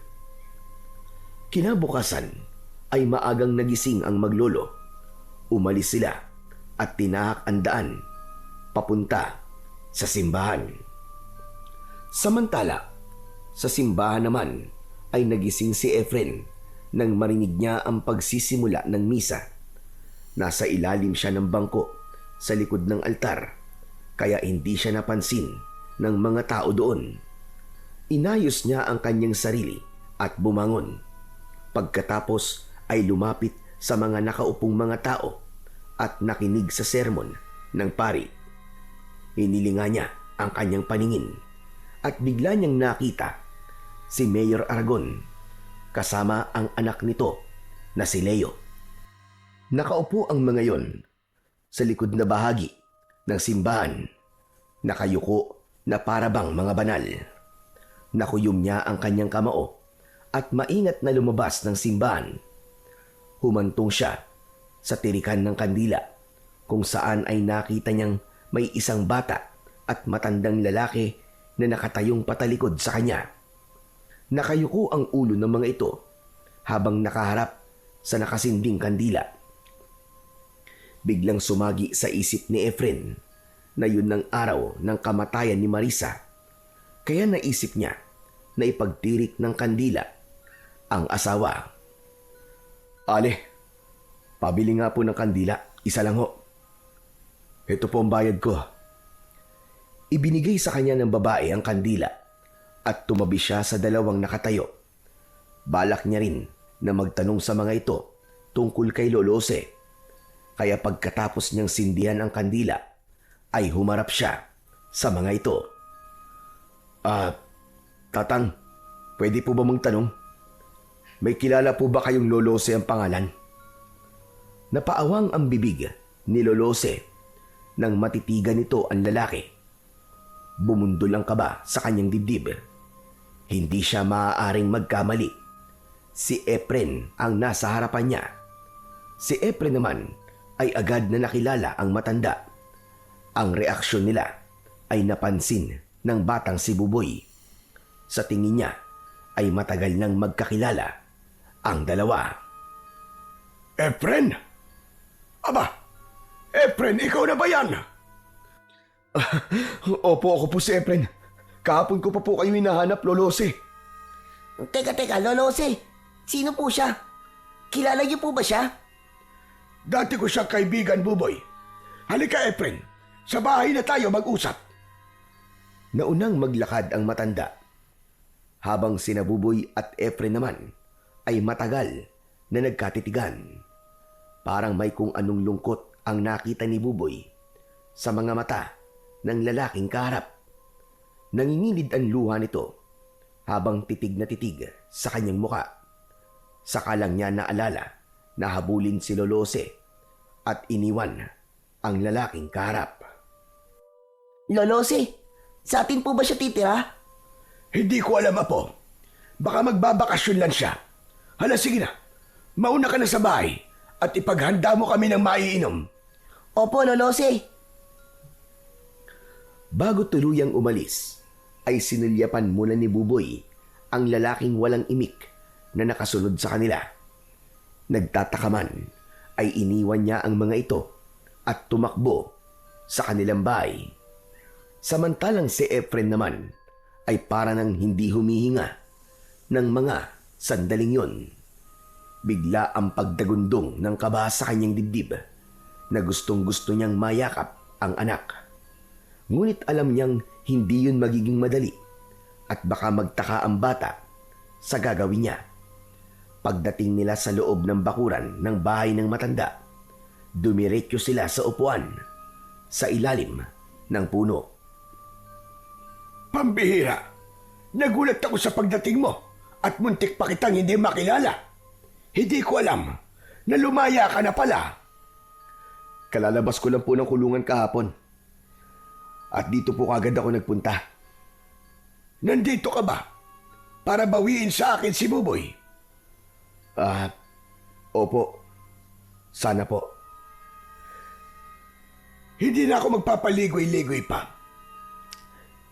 Kinabukasan ay maagang nagising ang maglolo. Umalis sila at tinahak ang daan papunta sa simbahan. Samantala, sa simbahan naman ay nagising si Efren nang marinig niya ang pagsisimula ng misa. Nasa ilalim siya ng bangko sa likod ng altar, kaya hindi siya napansin ng mga tao doon. Inayos niya ang kanyang sarili at bumangon. Pagkatapos ay lumapit sa mga nakaupong mga tao at nakinig sa sermon ng pari. Inilinga niya ang kanyang paningin at bigla niyang nakita si Mayor Aragon kasama ang anak nito na si Leo. Nakaupo ang mga yon sa likod na bahagi ng simbahan, nakayuko na parabang mga banal. Nakuyom niya ang kanyang kamao at maingat na lumabas ng simbahan. Humantong siya sa tirikan ng kandila kung saan ay nakita niyang may isang bata at matandang lalaki na nakatayong patalikod sa kanya. Nakayuko ang ulo ng mga ito habang nakaharap sa nakasinding kandila. Biglang sumagi sa isip ni Efren na yun ang araw ng kamatayan ni Marisa, kaya naisip niya na ipagtirik ng kandila ang asawa. Ale, pabili nga po ng kandila, isa lang ho. Ito po ang bayad ko. Ibinigay sa kanya ng babae ang kandila at tumabi siya sa dalawang nakatayo. Balak niya rin na magtanong sa mga ito tungkol kay Lolose. Kaya pagkatapos niyang sindihan ang kandila, ay humarap siya sa mga ito. Tatang, pwede po ba magtanong? May kilala po ba kayong Lolose ang pangalan? Napaawang ang bibig ni Lolose nang matitigan nito ang lalaki. Bumundol ang kaba sa kanyang dibdib. Hindi siya maaaring magkamali. Si Efren ang nasa harapan niya. Si Efren naman ay agad na nakilala ang matanda. Ang reaksyon nila ay napansin ng batang si Buboy. Sa tingin niya ay matagal nang magkakilala ang dalawa. Efren? Aba, Efren, ikaw na ba yan? Opo, ako po si Efren. Kahapon ko pa po kayo hinahanap, Lolose. Teka, Lolose. Sino po siya? Kilala niyo po ba siya? Dati ko siyang kaibigan, Buboy. Halika, Efren. Sa bahay na tayo mag-usap. Naunang maglakad ang matanda. Habang sina Buboy at Efren naman ay matagal na nagkatitigan. Parang may kung anong lungkot ang nakita ni Buboy sa mga mata ng lalaking kaharap. Nanginginid ang luha nito habang titig na titig sa kanyang muka. Saka lang niya naalala na habulin si Lolose at iniwan ang lalaking kaharap. Lolose, sa atin po ba siya titira? Hindi ko alam, Apo. Baka magbabakasyon lang siya. Hala, sige na. Mauna ka na sa bahay at ipaghanda mo kami ng maiinom. Opo, Lolose. Bago tuluyang umalis, ay sinulyapan muna ni Buboy ang lalaking walang imik na nakasunod sa kanila. Nagtataka man, ay iniwan niya ang mga ito at tumakbo sa kanilang bahay. Samantalang si Efren naman ay para nang hindi humihinga ng mga sandaling yon. Bigla ang pagdagundong ng kaba sa kanyang dibdib na gustong-gusto niyang mayakap ang anak. Ngunit alam niyang hindi yun magiging madali at baka magtaka ang bata sa gagawin niya. Pagdating nila sa loob ng bakuran ng bahay ng matanda, dumiretso sila sa upuan sa ilalim ng puno. Pambihira! Nagulat ako sa pagdating mo at muntik pa kitang hindi makilala. Hindi ko alam na lumaya ka na pala. Kalalabas ko lang po ng kulungan kahapon. At dito po kagad ako nagpunta. Nandito ka ba para bawiin sa akin si Buboy? Opo. Sana po. Hindi na ako magpapaligoy-ligoy pa.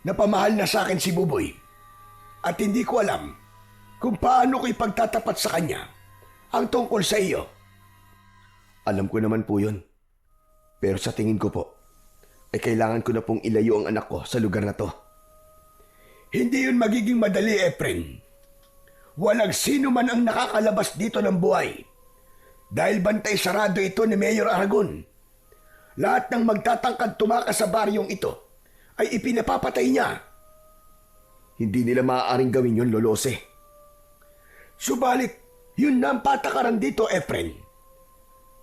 Napamahal na sa akin si Buboy at hindi ko alam kung paano ko ipagtatapat sa kanya ang tungkol sa iyo. Alam ko naman po yun. Pero sa tingin ko po, ay kailangan ko na pong ilayo ang anak ko sa lugar na to. Hindi yun magiging madali, Efren. Walang sino man ang nakakalabas dito ng buhay. Dahil bantay sarado ito ni Mayor Aragon. Lahat ng magtatangkad tumakas sa baryong ito ay ipinapapatay niya. Hindi nila maaaring gawin yun, Lolose. Subalit, yun na ang patakaran dito, Efren.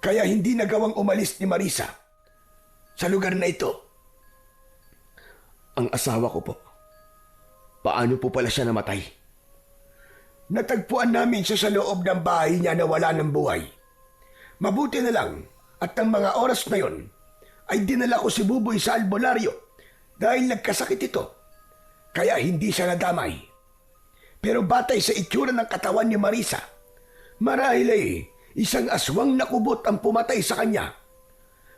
Kaya hindi nagawang umalis ni Marisa sa lugar na ito. Ang asawa ko po. Paano po pala siya namatay? Natagpuan namin siya sa loob ng bahay niya na wala ng buhay. Mabuti na lang at ang mga oras na yon ay dinala ko si Buboy sa albularyo dahil nagkasakit ito. Kaya hindi siya nadamay. Pero batay sa itsura ng katawan ni Marisa, marahil ay isang aswang nakubot ang pumatay sa kanya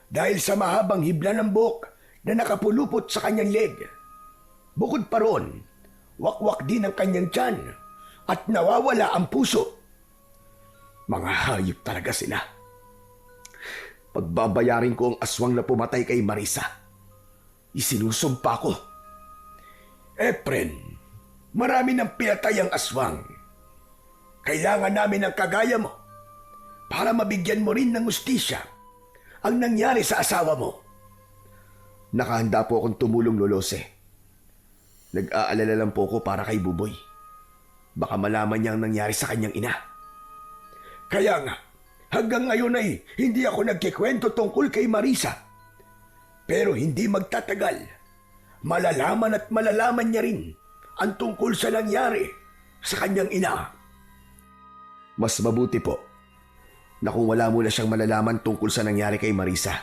dahil sa mahabang hibla ng buhok na nakapulupot sa kanyang leg. Bukod pa roon, wakwak din ang kanyang tiyan at nawawala ang puso. Mga hayop talaga sila. Pagbabayarin ko ang aswang na pumatay kay Marisa. Isinusumpa ko. Efren, marami ng pinatay ang aswang. Kailangan namin ng kagaya mo para mabigyan mo rin ng hustisya ang nangyari sa asawa mo. Nakahanda po akong tumulong, Lolose. Nag-aalala lang po ako para kay Buboy. Baka malaman niya ang nangyari sa kanyang ina. Kaya nga, hanggang ngayon ay hindi ako nagkikwento tungkol kay Marisa. Pero hindi magtatagal, malalaman at malalaman niya rin ang tungkol sa nangyari sa kanyang ina. Mas mabuti po na kung wala muna siyang malalaman tungkol sa nangyari kay Marisa.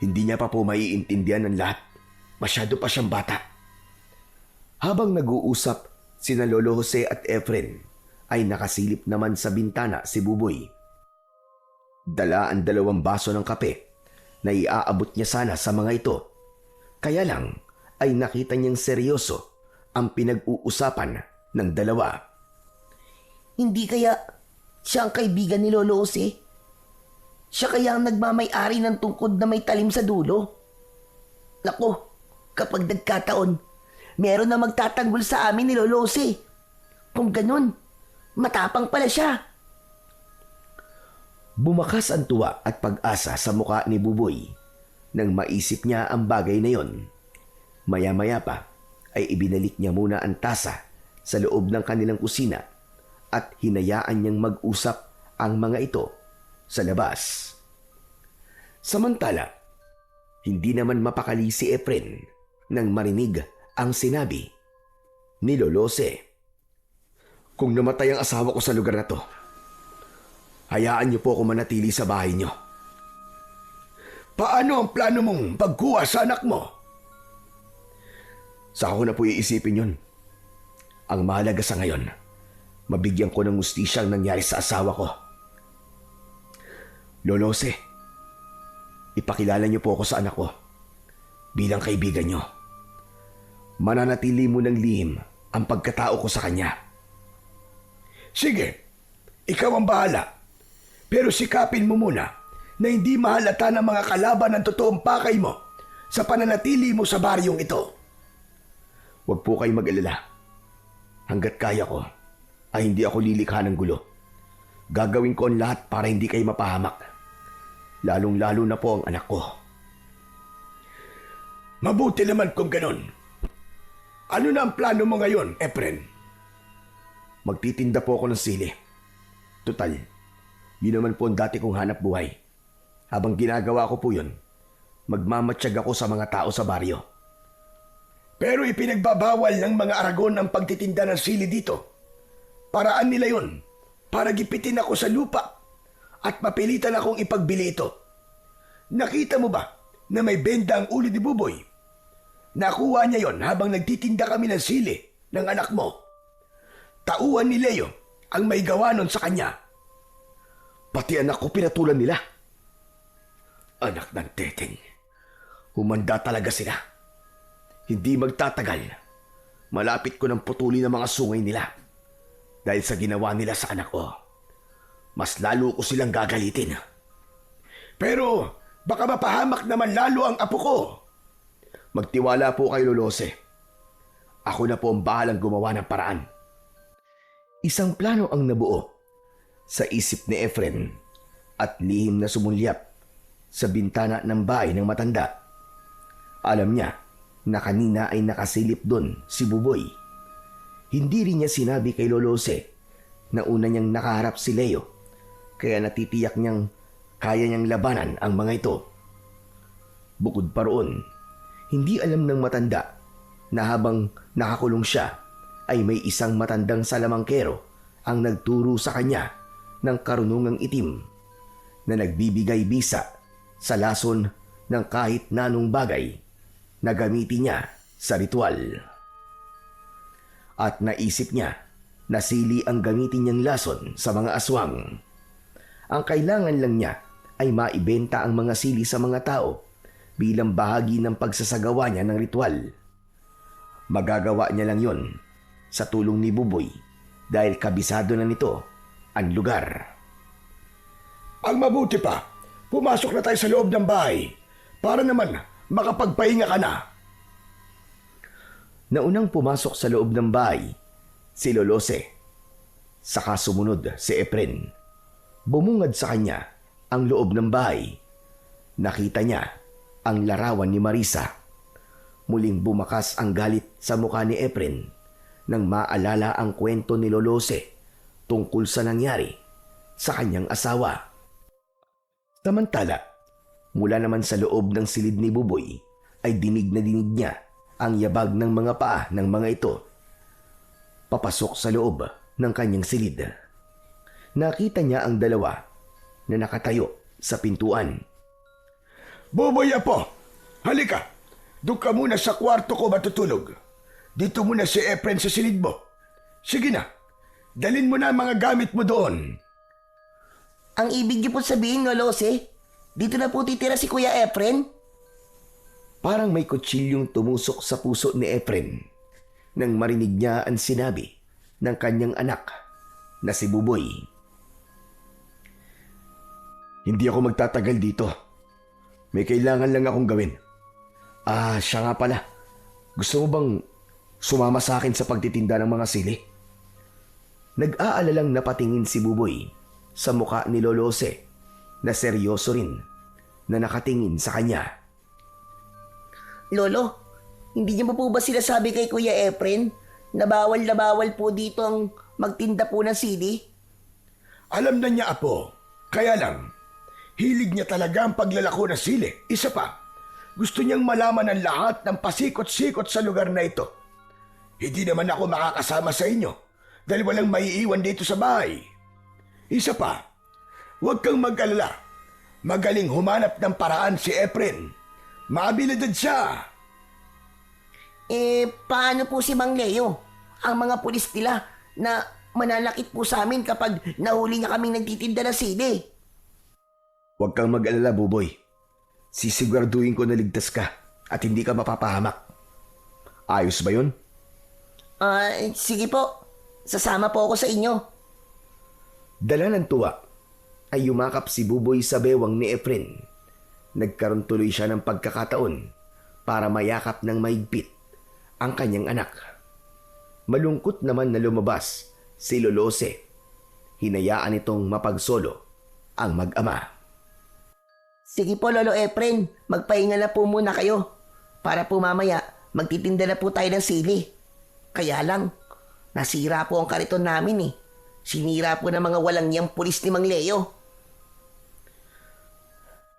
Hindi niya pa po maiintindihan ng lahat. Masyado pa siyang bata. Habang nag-uusap, sina Lolo Jose at Efren ay nakasilip naman sa bintana si Buboy. Dala ang 2 baso ng kape na iaabot niya sana sa mga ito. Kaya lang ay nakita niyang seryoso ang pinag-uusapan ng dalawa. Hindi kaya siya ang kaibigan ni Lolo Jose? Siya kaya ang nagmamay-ari ng tungkod na may talim sa dulo? Naku, kapag nagkataon, meron na magtatanggol sa amin ni Lolo Jose. Kung ganun, matapang pala siya. Bumakas ang tuwa at pag-asa sa mukha ni Buboy nang maisip niya ang bagay na yon. Maya-maya pa ay ibinalik niya muna ang tasa sa loob ng kanilang kusina at hinayaan niyang mag-usap ang mga ito sa labas. Samantala, hindi naman mapakali si Efren nang marinig ang sinabi ni Lolose. Kung namatay ang asawa ko sa lugar na to, hayaan niyo po ako manatili sa bahay niyo. Paano ang plano mong pagkuha sa anak mo? Saka ko na po iisipin yun. Ang mahalaga sa ngayon, mabigyan ko ng hustisya ang nangyari sa asawa ko. Lolose, ipakilala niyo po ako sa anak ko bilang kaibigan niyo. Mananatili mo ng lihim ang pagkatao ko sa kanya. Sige, ikaw ang bahala. Pero sikapin mo muna na hindi mahalata ng mga kalaban ng totoong pakay mo sa pananatili mo sa baryong ito. Huwag po kayong mag-alala. Hanggat kaya ko, ay hindi ako lilikha ng gulo. Gagawin ko ang lahat para hindi kayo mapahamak. Lalong-lalo na po ang anak ko. Mabuti naman kung ganon. Ano na ang plano mo ngayon, Efren? Magtitinda po ako ng sili. Tutal, yun naman po ang dati kong hanap buhay. Habang ginagawa ko po yun, magmamatsyag ako sa mga tao sa baryo. Pero ipinagbabawal ng mga Aragon ang pagtitinda ng sili dito. Paraan nila yun para gipitin ako sa lupa at mapilitan akong ipagbili ito. Nakita mo ba na may benda ang ulo ni Buboy? Nakuha niya yon habang nagtitinda kami ng sili ng anak mo. Tauhan ni Leo ang may gawa nun sa kanya. Pati anak ko pinatulan nila. Anak ng teteng. Humanda talaga sila. Hindi magtatagal. Malapit ko ng putulin ang mga sungay nila. Dahil sa ginawa nila sa anak ko. Mas lalo ko silang gagalitin. Pero baka mapahamak naman lalo ang apo ko. Magtiwala po kay Lolose. Ako na po ang bahalang gumawa ng paraan. Isang plano ang nabuo sa isip ni Efren at lihim na sumulyap sa bintana ng bahay ng matanda. Alam niya na kanina ay nakasilip doon si Buboy. Hindi rin niya sinabi kay Lolose na una niyang nakaharap si Leo, kaya natitiyak niyang kaya niyang labanan ang mga ito. Bukod pa roon, hindi alam ng matanda na habang nakakulong siya ay may isang matandang salamangkero ang nagturo sa kanya ng karunungang itim na nagbibigay bisa sa lason ng kahit nanong bagay na gamitin niya sa ritual. At naisip niya na sili ang gamitin niyang lason sa mga aswang. Ang kailangan lang niya ay maibenta ang mga sili sa mga tao bilang bahagi ng pagsasagawa niya ng ritual. Magagawa niya lang yon sa tulong ni Buboy dahil kabisado na nito ang lugar. Ang mabuti pa, pumasok na tayo sa loob ng bahay para naman makapagpahinga ka na. Naunang pumasok sa loob ng bahay, si Lolose. Saka sumunod si Efren. Bumungad sa kanya ang loob ng bahay. Nakita niya ang larawan ni Marisa. Muling bumakas ang galit sa mukha ni Efren nang maalala ang kwento ni Lolose tungkol sa nangyari sa kanyang asawa. Samantala, mula naman sa loob ng silid ni Buboy ay dinig na dinig niya ang yabag ng mga paa ng mga ito. Papasok sa loob ng kanyang silid. Nakita niya ang dalawa na nakatayo sa pintuan. Buboy Apo, halika. Doon ka muna sa kwarto ko matutulog. Dito muna si Efren sa silid mo. Sige na, dalin mo na ang mga gamit mo doon. Ang ibig niyo po sabihin, Lolose, dito na po titira si Kuya Efren? Parang may kutsilyong tumusok sa puso ni Efren nang marinig niya ang sinabi ng kanyang anak na si Buboy. Hindi ako magtatagal dito. May kailangan lang akong gawin. Siya nga pala. Gusto mo bang sumama sa akin sa pagtitinda ng mga sili? Nag-aalalang napatingin si Buboy sa mukha ni Lolose na seryoso rin na nakatingin sa kanya. Lolo, hindi niyo po ba sinasabi kay Kuya Efren na bawal po dito ang magtinda po ng sili? Alam na niya, Apo. Kaya lang, hilig niya talaga ang paglalako ng sili. Isa pa, gusto niyang malaman ang lahat ng pasikot-sikot sa lugar na ito. Hindi naman ako makakasama sa inyo dahil walang maiiwan dito sa bahay. Isa pa, huwag kang mag-alala. Magaling humanap ng paraan si Efren. Maabilidad siya. Paano po si Mang Leo? Ang mga pulis nila na mananakit po sa amin kapag nahuli niya kaming nagtitinda ng sili. Huwag kang mag-alala, Buboy. Sisiguraduhin ko na ligtas ka at hindi ka mapapahamak. Ayos ba yun? Sige po. Sasama po ako sa inyo. Dala ng tuwa ay yumakap si Buboy sa bewang ni Efren. Nagkaroon tuloy siya ng pagkakataon para mayakap ng mahigpit ang kanyang anak. Malungkot naman na lumabas si Lolose. Hinayaan itong mapagsolo ang mag-ama. Sige po, Lolo Efren. Magpahinga na po muna kayo. Para po mamaya, magtitinda na po tayo ng sili. Kaya lang, nasira po ang kariton namin eh. Sinira po ng mga walang niyang pulis ni Mang Leo.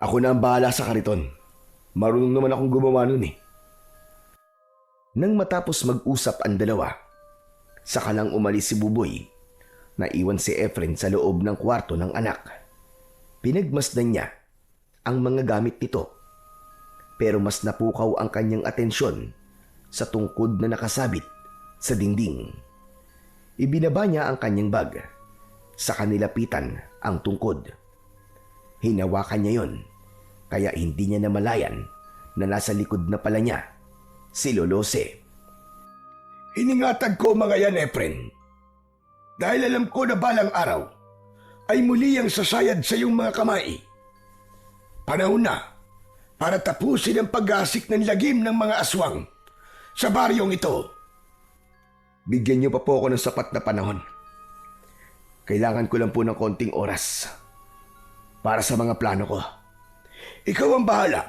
Ako na ang bahala sa kariton. Marunong naman akong gumawa nun eh. Nang matapos mag-usap ang dalawa, saka lang umalis si Buboy. Naiwan si Efren sa loob ng kwarto ng anak. Pinagmasdan niya ang mga gamit nito. Pero mas napukaw ang kanyang atensyon sa tungkod na nakasabit sa dingding. Ibinaba niya ang kanyang bag. Sa kanilapitan ang tungkod. Hinawakan niya yon, kaya hindi niya namalayan na nasa likod na pala niya si Lolose. Iningatan ko mga yan, Efren. Dahil alam ko na balang araw ay muli ang sasayad sa iyong mga kamay. Panahon na para tapusin ang pag-asik ng lagim ng mga aswang sa baryong ito. Bigyan niyo pa po ako ng sapat na panahon. Kailangan ko lang po ng konting oras para sa mga plano ko. Ikaw ang bahala.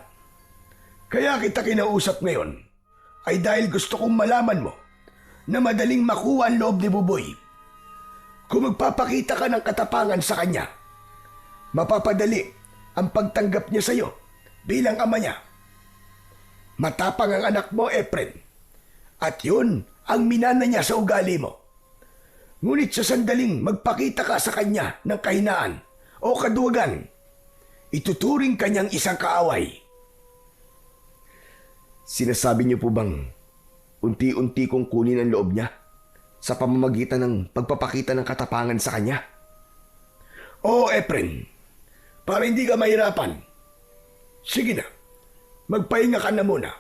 Kaya kita kinausap ngayon ay dahil gusto kong malaman mo na madaling makuha ang loob ni Buboy. Kung magpapakita ka ng katapangan sa kanya, mapapadali ang pagtanggap niya sa iyo bilang ama niya. Matapang ang anak mo, Efren. At yun ang minana niya sa ugali mo. Ngunit sa sandaling magpakita ka sa kanya ng kahinaan o kaduwagan, ituturing kanyang isang kaaway. Sinasabi niyo po bang unti-unti kong kunin ang loob niya sa pamamagitan ng pagpapakita ng katapangan sa kanya? Oo, Efren. Para hindi ka mahirapan. Sige na, magpahinga ka na muna.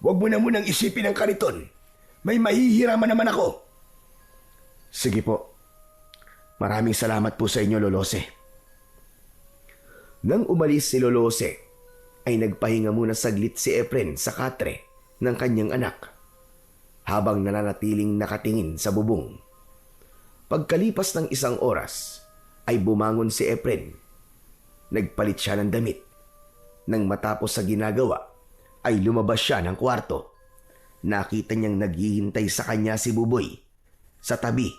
Huwag mo na munang isipin ang kariton. May mahihiraman naman ako. Sige po. Maraming salamat po sa inyo, Lolose. Nang umalis si Lolose, ay nagpahinga muna saglit si Efren sa katre ng kanyang anak habang nananatiling nakatingin sa bubong. Pagkalipas ng isang oras, ay bumangon si Efren. Nagpalit siya ng damit. Nang matapos sa ginagawa, ay lumabas siya ng kwarto. Nakita niyang naghihintay sa kanya si Buboy sa tabi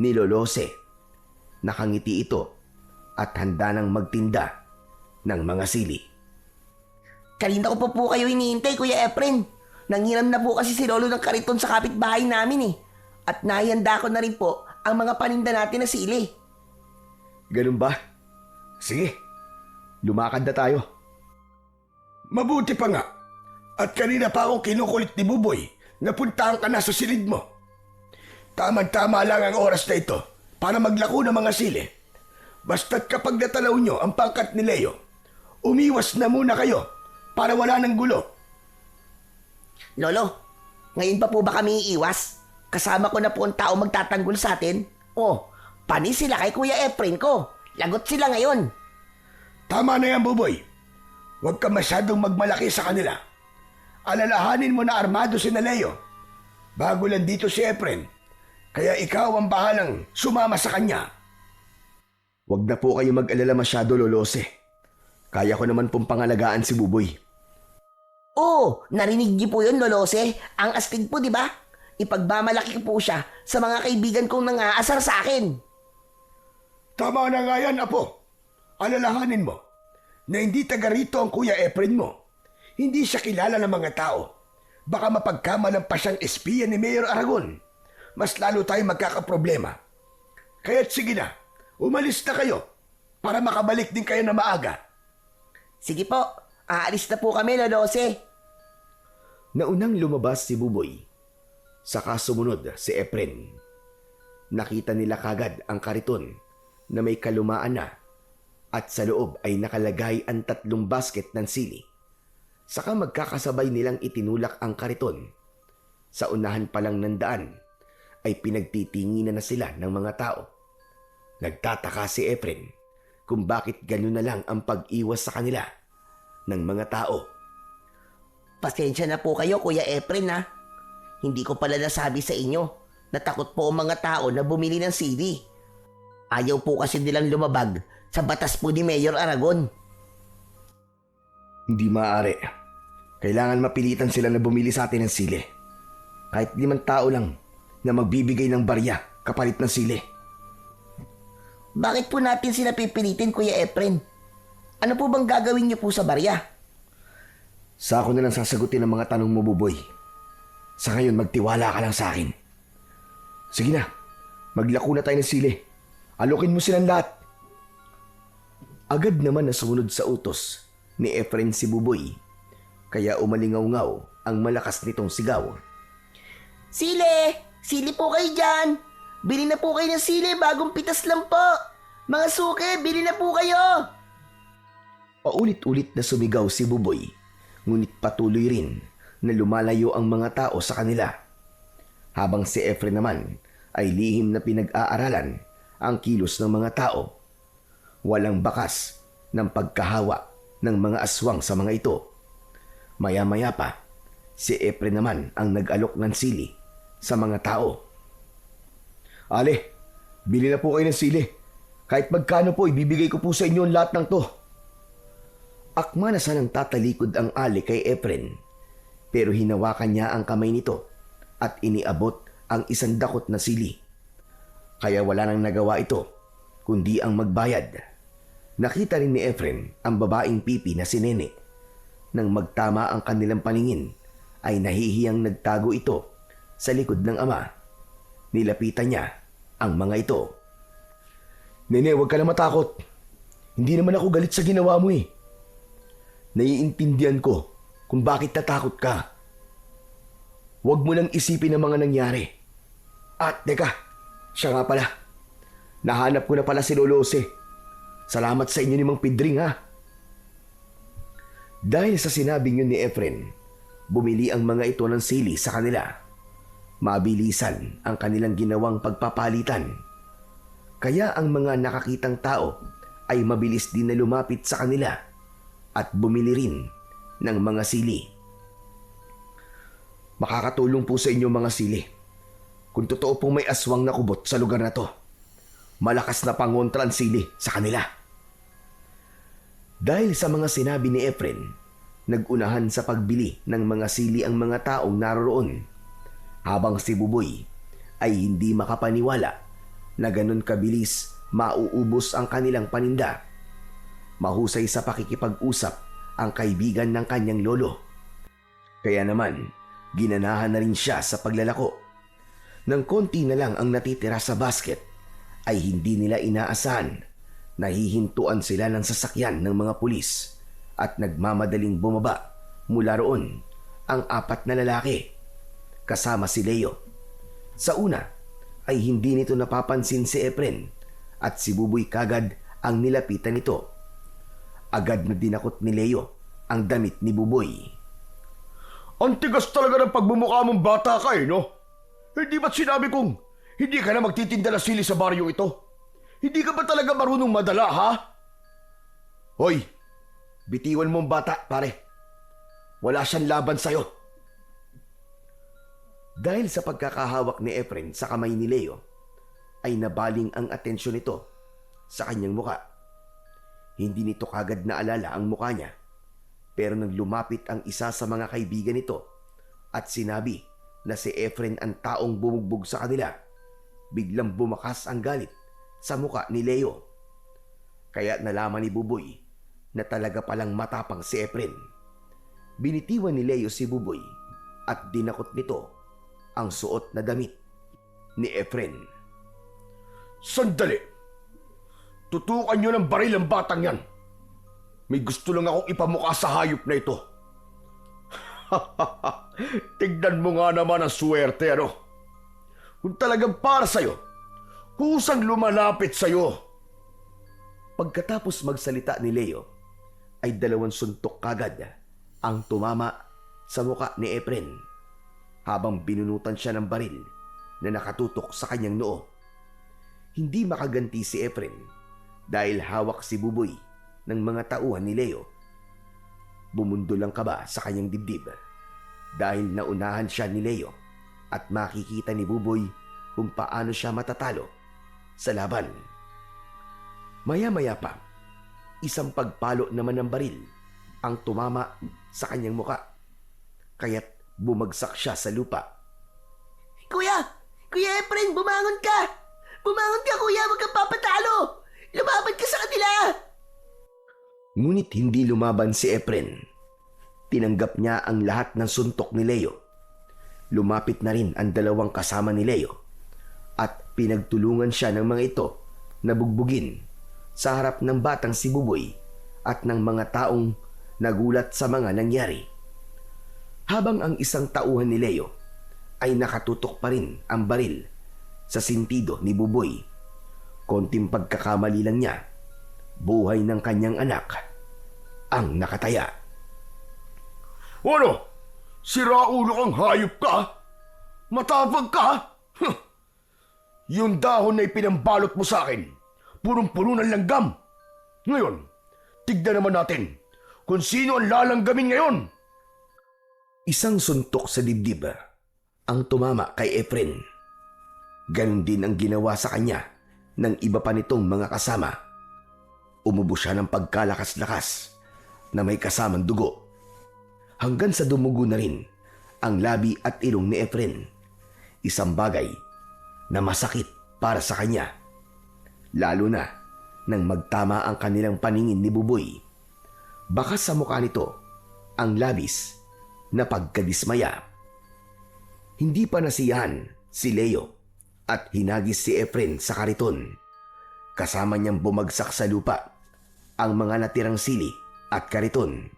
ni Lolose. Nakangiti ito at handa nang magtinda ng mga sili. Kanina ko pa po kayo hinihintay, Kuya Efren. Nanghiram na po kasi si Lolo ng kariton sa kapitbahay namin eh. At nahihanda ko na rin po ang mga paninda natin na sili. Ganun ba? Sige, lumakad na tayo. Mabuti pa nga. At kanina pa akong kinukulit ni Buboy na puntahan ka na sa silid mo. Tama-tama lang ang oras na ito para maglako ng mga sili. Basta't kapag natanaw nyo ang pangkat ni Leo, umiwas na muna kayo para wala ng gulo. Lolo, ngayon pa po ba kami iiwas? Kasama ko na po ang tao magtatanggol sa atin. Oh, panis sila kay Kuya Efren ko. Lagot sila ngayon. Tama na yan, Buboy. Huwag ka masyadong magmalaki sa kanila. Alalahanin mo na armado si Leo. Bago lang dito si Efren, kaya ikaw ang bahalang sumama sa kanya. Huwag na po kayo mag-alala masyado, Lolose. Kaya ko naman pong pangalagaan si Buboy. Oh, narinig niyo po yun, Lolose? Ang astig po, di ba? Ipagmamalaki ko po siya sa mga kaibigan kong nangaasar sa akin. Tama na nga yan, Apo. Alalahanin mo na hindi taga rito ang Kuya Efren mo. Hindi siya kilala ng mga tao. Baka mapagkamalan pa siyang espiya ni Mayor Aragon. Mas lalo tayong magkakaproblema. Kaya't sige na, umalis na kayo para makabalik din kayo na maaga. Sige po, aalis na po kami, Lolose. Naunang lumabas si Buboy. Saka sumunod si Efren. Nakita nila kagad ang kariton na may kalumaan na at sa loob ay nakalagay ang 3 basket ng sili. Saka magkakasabay nilang itinulak ang kariton. Sa unahan pa lang ng daan ay pinagtitinginan na sila ng mga tao. Nagtataka si Efren kung bakit gano'n na lang ang pag-iwas sa kanila ng mga tao. Pasensya na po kayo, Kuya Efren, ha? Hindi ko pala nasabi sa inyo na takot po ang mga tao na bumili ng sili. Ayaw po kasi nilang lumabag sa batas po ni Mayor Aragon. Hindi maaari. Kailangan mapilitan sila na bumili sa atin ng sili. Kahit 5 tao lang na magbibigay ng barya kapalit ng sili. Bakit po natin sila pipilitin, Kuya Efren? Ano po bang gagawin niyo po sa barya? Sa ako na lang sasagutin ang mga tanong mo, Buboy. Sa ngayon, magtiwala ka lang sa akin. Sige na, maglako na tayo ng sili. Alokin mo silang lahat. Agad naman na sumunod sa utos ni Efren si Buboy. Kaya umalingaw-ngaw ang malakas nitong sigaw. Sili! Sili po kayo dyan! Bili na po kayo ng sili, bagong pitas lang po! Mga suke, bili na po kayo! Paulit-ulit na sumigaw si Buboy, ngunit patuloy rin na lumalayo ang mga tao sa kanila. Habang si Efren naman ay lihim na pinag-aaralan ang kilos ng mga tao. Walang bakas ng pagkahawa ng mga aswang sa mga ito. Maya-maya pa, si Efren naman ang nag-alok ng sili sa mga tao. Ale, bili na po kayo ng sili. Kahit magkano po, ibibigay ko po sa inyo ang lahat ng to. Akma na sanang tatalikod ang Ali kay Efren, pero hinawakan niya ang kamay nito at iniabot ang 1 dakot na sili. Kaya wala nang nagawa ito, kundi ang magbayad. Nakita rin ni Efren ang babaeng pipi na si Nene. Nang magtama ang kanilang paningin, ay nahihiyang nagtago ito sa likod ng ama. Nilapitan niya ang mga ito. Nene, huwag ka na matakot. Hindi naman ako galit sa ginawa mo eh. Naiintindihan ko kung bakit natakot ka. Huwag mo lang isipin ang mga nangyari. At teka, siya nga pala. Nahanap ko na pala si Lolo Jose. Salamat sa inyo ni Mang Pidring ha. Dahil sa sinabing yun ni Efren, bumili ang mga ito ng sili sa kanila. Mabilisan ang kanilang ginawang pagpapalitan. Kaya ang mga nakakitang tao ay mabilis din na lumapit sa kanila at bumili rin ng mga sili. Makakatulong po sa inyo mga sili. Kung totoo pong may aswang na kubot sa lugar na to, malakas na pangontra ang sili sa kanila. Dahil sa mga sinabi ni Efren, nagunahan sa pagbili ng mga sili ang mga taong naroroon, habang si Buboy ay hindi makapaniwala na ganun kabilis mauubos ang kanilang paninda. Mahusay sa pakikipag-usap ang kaibigan ng kanyang lolo. Kaya naman, ginanahan na rin siya sa paglalako. Nang konti na lang ang natitira sa basket, ay hindi nila inaasahan. Nahihintuan sila ng sasakyan ng mga pulis at nagmamadaling bumaba mula roon ang 4 na lalaki kasama si Leo. Sa una ay hindi nito napapansin si Efren at si Buboy kagad ang nilapitan nito. Agad na dinakot ni Leo ang damit ni Buboy. Ang tigas talaga ng pagmumukha mong bata ka eh, no? Hindi ba't sinabi kong hindi ka na magtitinda ng sili sa baryong ito? Hindi ka ba talaga marunong madala, ha? Hoy, bitiwan mo ang bata, pare. Wala siyang laban sa'yo. Dahil sa pagkakahawak ni Efren sa kamay ni Leo, ay nabaling ang atensyon nito sa kanyang muka. Hindi nito kagad naalala ang muka niya, pero nang lumapit ang isa sa mga kaibigan nito at sinabi na si Efren ang taong bumugbog sa kanila, biglang bumakas ang galit sa muka ni Leo. Kaya nalaman ni Buboy na talaga palang matapang si Efren. Binitiwan ni Leo si Buboy at dinakot nito ang suot na damit ni Efren. Sandali! Tutukan nyo ng baril ang batang yan. May gusto lang akong ipamukha sa hayop na ito. Tignan mo nga naman ang swerte, ano? Kung talagang para sa'yo, kusang lumalapit sa'yo. Pagkatapos magsalita ni Leo, ay 2 suntok kagad ang tumama sa muka ni Efren habang binunutan siya ng baril na nakatutok sa kanyang noo. Hindi makaganti si Efren dahil hawak si Buboy ng mga tauhan ni Leo. Bumundol ang kaba sa kanyang dibdib dahil naunahan siya ni Leo at makikita ni Buboy kung paano siya matatalo sa laban. Maya-maya pa, isang pagpalo naman ng baril ang tumama sa kanyang muka, kaya't bumagsak siya sa lupa. Kuya! Kuya Efren, bumangon ka! Bumangon ka, kuya! Huwag kang papatalo! Lumaban ka sa kanila! Ngunit hindi lumaban si Efren. Tinanggap niya ang lahat ng suntok ni Leo. Lumapit na rin ang 2 kasama ni Leo at pinagtulungan siya ng mga ito na bugbugin sa harap ng batang si Buboy at ng mga taong nagulat sa mga nangyari. Habang ang isang tauhan ni Leo ay nakatutok pa rin ang baril sa sintido ni Buboy, konting pagkakamali lang niya, buhay ng kanyang anak ang nakataya. Ano? Siraulo kang hayop ka? Matapang ka? Huh. Yung dahon na ipinambalot mo sa akin, punong-puno ng langgam. Ngayon, tignan naman natin kung sino ang lalanggamin ngayon. Isang suntok sa dibdib ang tumama kay Efren. Ganon din ang ginawa sa kanya ng iba pa nitong mga kasama. Umubo siya ng pagkalakas-lakas na may kasamang dugo. Hanggang sa dumugo na rin ang labi at ilong ni Efren. Isang bagay na masakit para sa kanya. Lalo na nang magtama ang kanilang paningin ni Buboy. Baka sa mukha nito ang labis na pagkadismaya. Hindi pa nasiyahan si Leo at hinagis si Efren sa kariton. Kasama niyang bumagsak sa lupa ang mga natirang sili at kariton.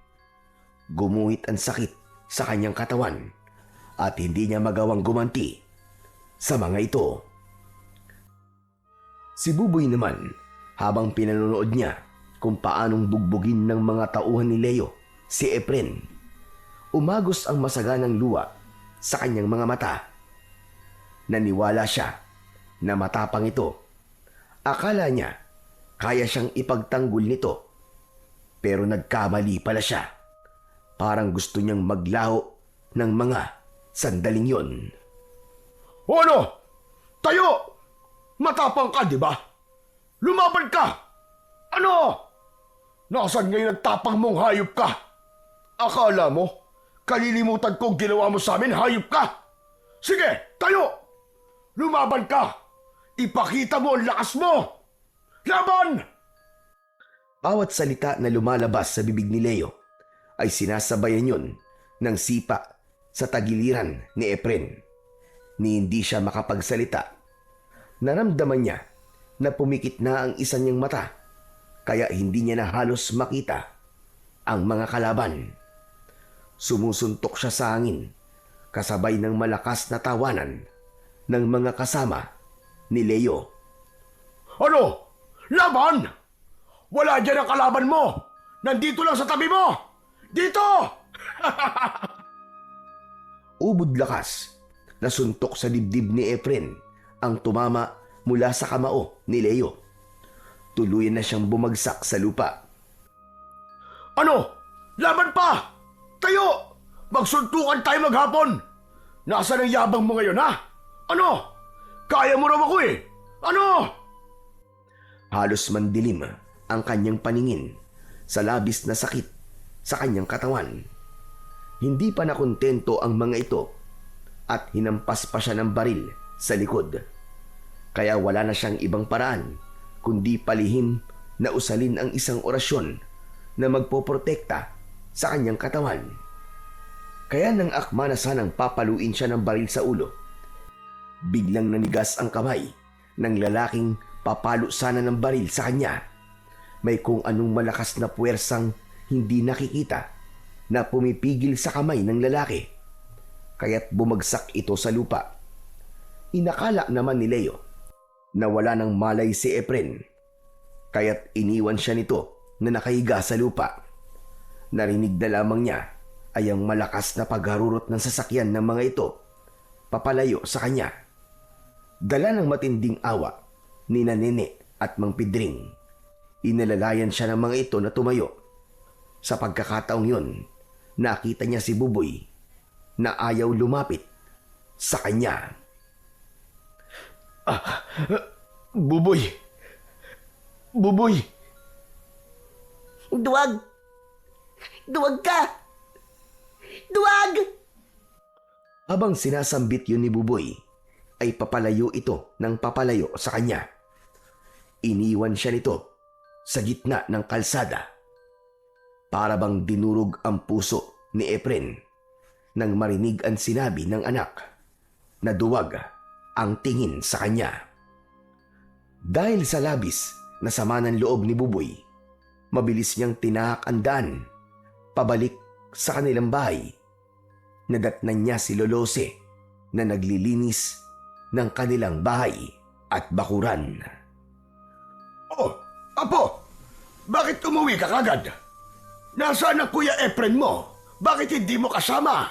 Gumuhit ang sakit sa kanyang katawan at hindi niya magawang gumanti sa mga ito. Si Buboy naman, habang pinanonood niya kung paanong bugbugin ng mga tauhan ni Leo si Efren, umagos ang masaganang luha sa kanyang mga mata. Naniwala siya na matapang ito. Akala niya kaya siyang ipagtanggol nito, pero nagkamali pala siya. Parang gusto niyang maglaho ng mga sandaling yon. O ano? Tayo! Matapang ka, di ba? Lumaban ka! Ano? Nasaan ngayon ang tapang mong hayop ka? Akala mo, kalilimutan ko ang ginawa mo sa amin, hayop ka? Sige, tayo! Lumaban ka! Ipakita mo ang lakas mo! Laban! Bawat salita na lumalabas sa bibig ni Leo ay sinasabayan yon ng sipa sa tagiliran ni Efren. Ni hindi siya makapagsalita. Naramdaman niya na pumikit na ang isa niyang mata, kaya hindi niya na halos makita ang mga kalaban. Sumusuntok siya sa hangin, kasabay ng malakas na tawanan ng mga kasama ni Leo. Ano? Laban? Wala dyan ang kalaban mo! Nandito lang sa tabi mo! Dito! Ubod lakas na suntok sa dibdib ni Efren ang tumama mula sa kamao ni Leo. Tuluyan na siyang bumagsak sa lupa. Ano? Laban pa! Tayo! Magsuntukan tayo maghapon! Nasaan ang yabang mo ngayon, ha? Ano? Kaya mo raw ako eh! Ano? Halos mandilim ang kanyang paningin sa labis na sakit sa kanyang katawan. Hindi pa nakontento ang mga ito at hinampas pa siya ng baril sa likod. Kaya wala na siyang ibang paraan kundi palihim na usalin ang isang orasyon na magpoprotekta sa kanyang katawan. Kaya nang akma na sanang papaluin siya ng baril sa ulo, biglang nanigas ang kamay ng lalaking papalo sana ng baril sa kanya. May kung anong malakas na puwersang hindi nakikita na pumipigil sa kamay ng lalaki, kaya't bumagsak ito sa lupa. Inakala naman ni Leo na wala nang malay si Efren, kaya't iniwan siya nito na nakahiga sa lupa. Narinig na lamang niya ay ang malakas na pagharurot ng sasakyan ng mga ito papalayo sa kanya. Dala ng matinding awa ni Nene at Mang Pidring, inalalayan siya ng mga ito na tumayo. Sa pagkakataong yun, nakita niya si Buboy na ayaw lumapit sa kanya. Buboy! Buboy! Duwag! Duwag ka! Duwag! Habang sinasambit yun ni Buboy, ay papalayo ito ng papalayo sa kanya. Iniwan siya nito sa gitna ng kalsada. Para bang dinurog ang puso ni Efren nang marinig ang sinabi ng anak na duwag ang tingin sa kanya. Dahil sa labis na sama ng loob ni Buboy, mabilis niyang tinahak ang daan pabalik sa kanilang bahay. Nadatnan niya si Lolose na naglilinis ng kanilang bahay at bakuran. Oh, Apo! Bakit umuwi ka kagad? Nasaan ang Kuya Efren mo? Bakit hindi mo kasama?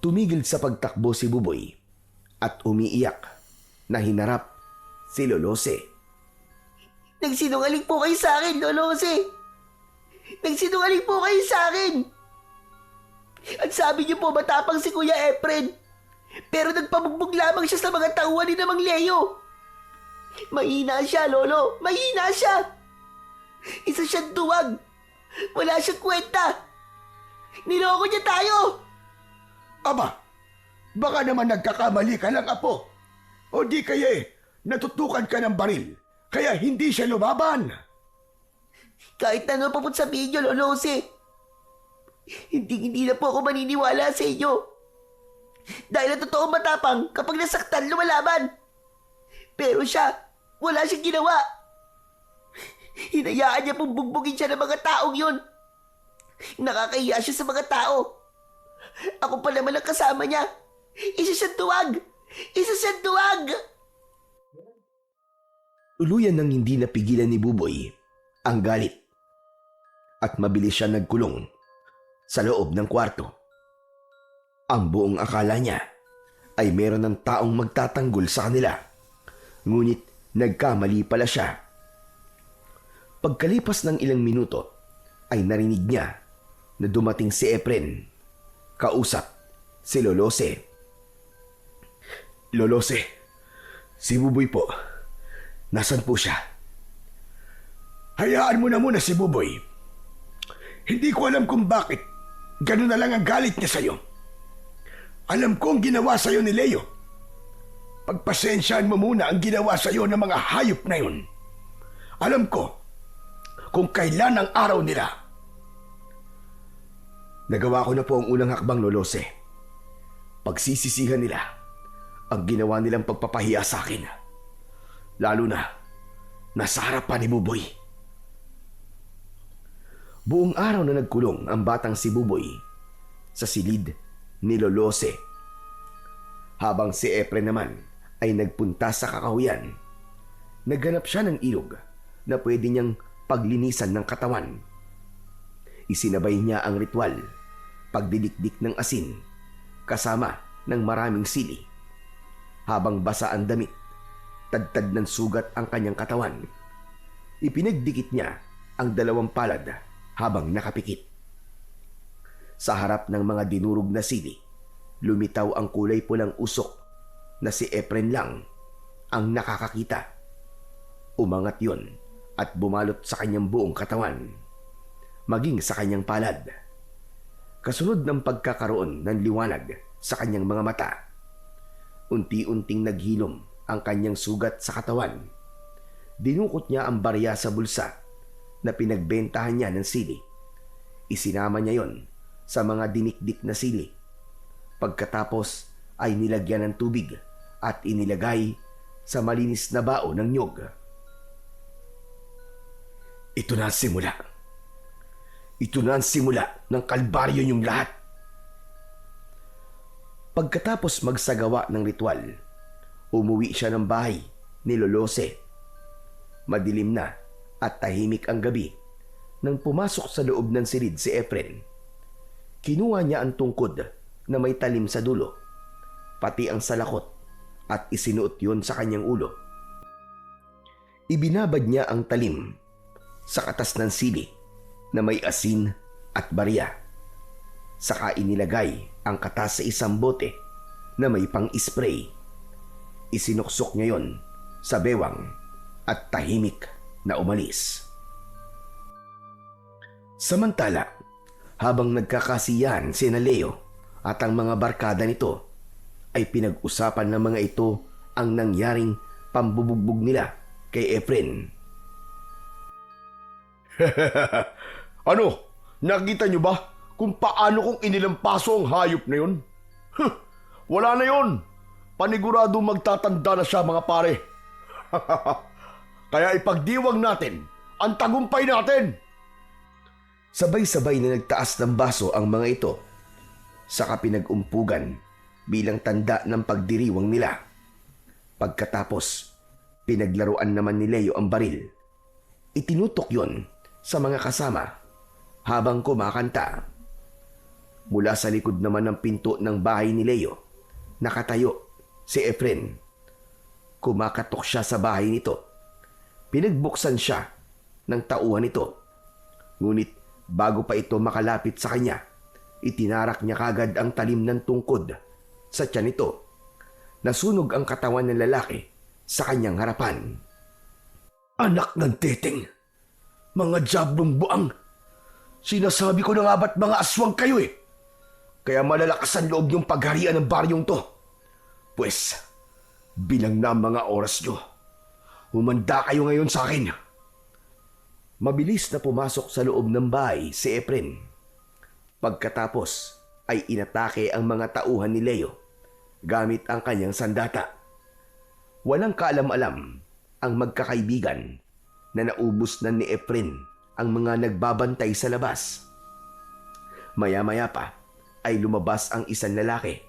Tumigil sa pagtakbo si Buboy at umiiyak na hinarap si Lolose. Nagsinungaling po kayo sa akin, Lolose! Nagsinungaling po kayo sa akin! At sabi niyo po matapang si Kuya Efren, pero nagpabugbog lamang siya sa mga tauhan ni Mang Leo. Mahina siya, Lolo. Mahina siya. Isa siyang duwag. Wala siyang kwenta. Niloko niya tayo. Aba, baka naman nagkakamali ka lang, Apo. O di kaya natutukan ka ng baril, Kaya hindi siya lumaban. Kahit ano pa po sabihin niyo, Lolo Jose, hindi na po ako maniniwala sa inyo. Dahil ang totoo matapang kapag nasaktan, lumalaban. Pero siya, wala siyang ginawa. Hinayaan niya pong bugbugin siya ng mga taong yun. Nakakahiya siya sa mga tao. Ako pa naman ang kasama niya. Isa siyang duwag! Isa siyang duwag! Tuluyan nang hindi napigilan ni Buboy ang galit at mabilis siya nagkulong sa loob ng kwarto. Ang buong akala niya ay meron ng taong magtatanggol sa kanila, ngunit nagkamali pala siya. Pagkalipas ng ilang minuto ay narinig niya na dumating si Efren, kausap si Lolose. Lolose, si Buboy po. Nasaan po siya? Hayaan mo na muna si Buboy. Hindi ko alam kung bakit ganun na lang ang galit niya sa'yo. Alam ko ang ginawa sa'yo ni Leo. Pagpasensyaan mo muna ang ginawa sa'yo ng mga hayop na yun. Alam ko kung kailan ang araw nila. Nagawa ko na po ang unang hakbang, Lolose. Pagsisisihan nila ang ginawa nilang pagpapahiya sa akin. Lalo na nasa harapan ni Buboy. Buong araw na nagkulong ang batang si Buboy sa silid ni Lolose. Habang si Efren naman ay nagpunta sa kakahuyan, naghanap siya ng ilog na pwede niyang paglinisan ng katawan. Isinabay niya ang ritual, pagdidikdik ng asin, kasama ng maraming sili. Habang basa ang damit, tadtad ng sugat ang kanyang katawan, ipinagdikit niya ang dalawang palad habang nakapikit. Sa harap ng mga dinurog na sili, lumitaw ang kulay pulang usok na si Efren lang ang nakakakita. Umangat yon at bumalot sa kanyang buong katawan, maging sa kanyang palad. Kasunod ng pagkakaroon ng liwanag sa kanyang mga mata, unti-unting naghilom ang kanyang sugat sa katawan. Dinukot niya ang barya sa bulsa na pinagbentahan niya ng sili. Isinama niya yon sa mga dinikdik na sili. Pagkatapos ay nilagyan ng tubig at inilagay sa malinis na bao ng nyog. Ito na ang simula. Ito na ang simula ng kalbaryo niyong lahat. Pagkatapos magsagawa ng ritual, umuwi siya ng bahay ni Lolose. Madilim na at tahimik ang gabi nang pumasok sa loob ng silid si Efren. Kinuha niya ang tungkod na may talim sa dulo, pati ang salakot, at isinuot yun sa kanyang ulo. Ibinabad niya ang talim sa katas ng sili na may asin at barya. Saka inilagay ang katas sa isang bote na may pang-spray. Isinuksok niya yon sa bewang at tahimik na umalis. Samantala, habang nagkakasiyahan sina Leo at ang mga barkada nito, ay pinag-usapan ng mga ito ang nangyaring pambubugbog nila kay Efren. Ano? Nakita niyo ba kung paano kong inilampaso ang hayop na yun? Wala na yun. Panigurado magtatanda na siya, mga pare. Kaya ipagdiwang natin ang tagumpay natin. Sabay-sabay na nagtaas ng baso ang mga ito, saka pinag-umpugan bilang tanda ng pagdiriwang nila. Pagkatapos, pinaglaruan naman ni Leo ang baril. Itinutok yon sa mga kasama habang kumakanta. Mula sa likod naman ng pinto ng bahay ni Leo, nakatayo si Efren. Kumakatok siya sa bahay nito. Pinagbuksan siya ng tauhan nito. Ngunit bago pa ito makalapit sa kanya, itinarak niya kagad ang talim ng tungkod sa tiyan nito. Nasunog ang katawan ng lalaki sa kanyang harapan. Anak ng teteng, mga diablong buang. Sinasabi ko na nga ba't mga aswang kayo eh. Kaya malalakas ang loob yung pagharian ng baryong to. Pues, bilang na ang mga oras nyo. Humanda kayo ngayon sa akin. Mabilis na pumasok sa loob ng bahay si Efren. Pagkatapos ay inatake ang mga tauhan ni Leo gamit ang kanyang sandata. Walang kaalam-alam ang magkakaibigan na naubos na ni Efren ang mga nagbabantay sa labas. Maya-maya pa ay lumabas ang isang lalaki.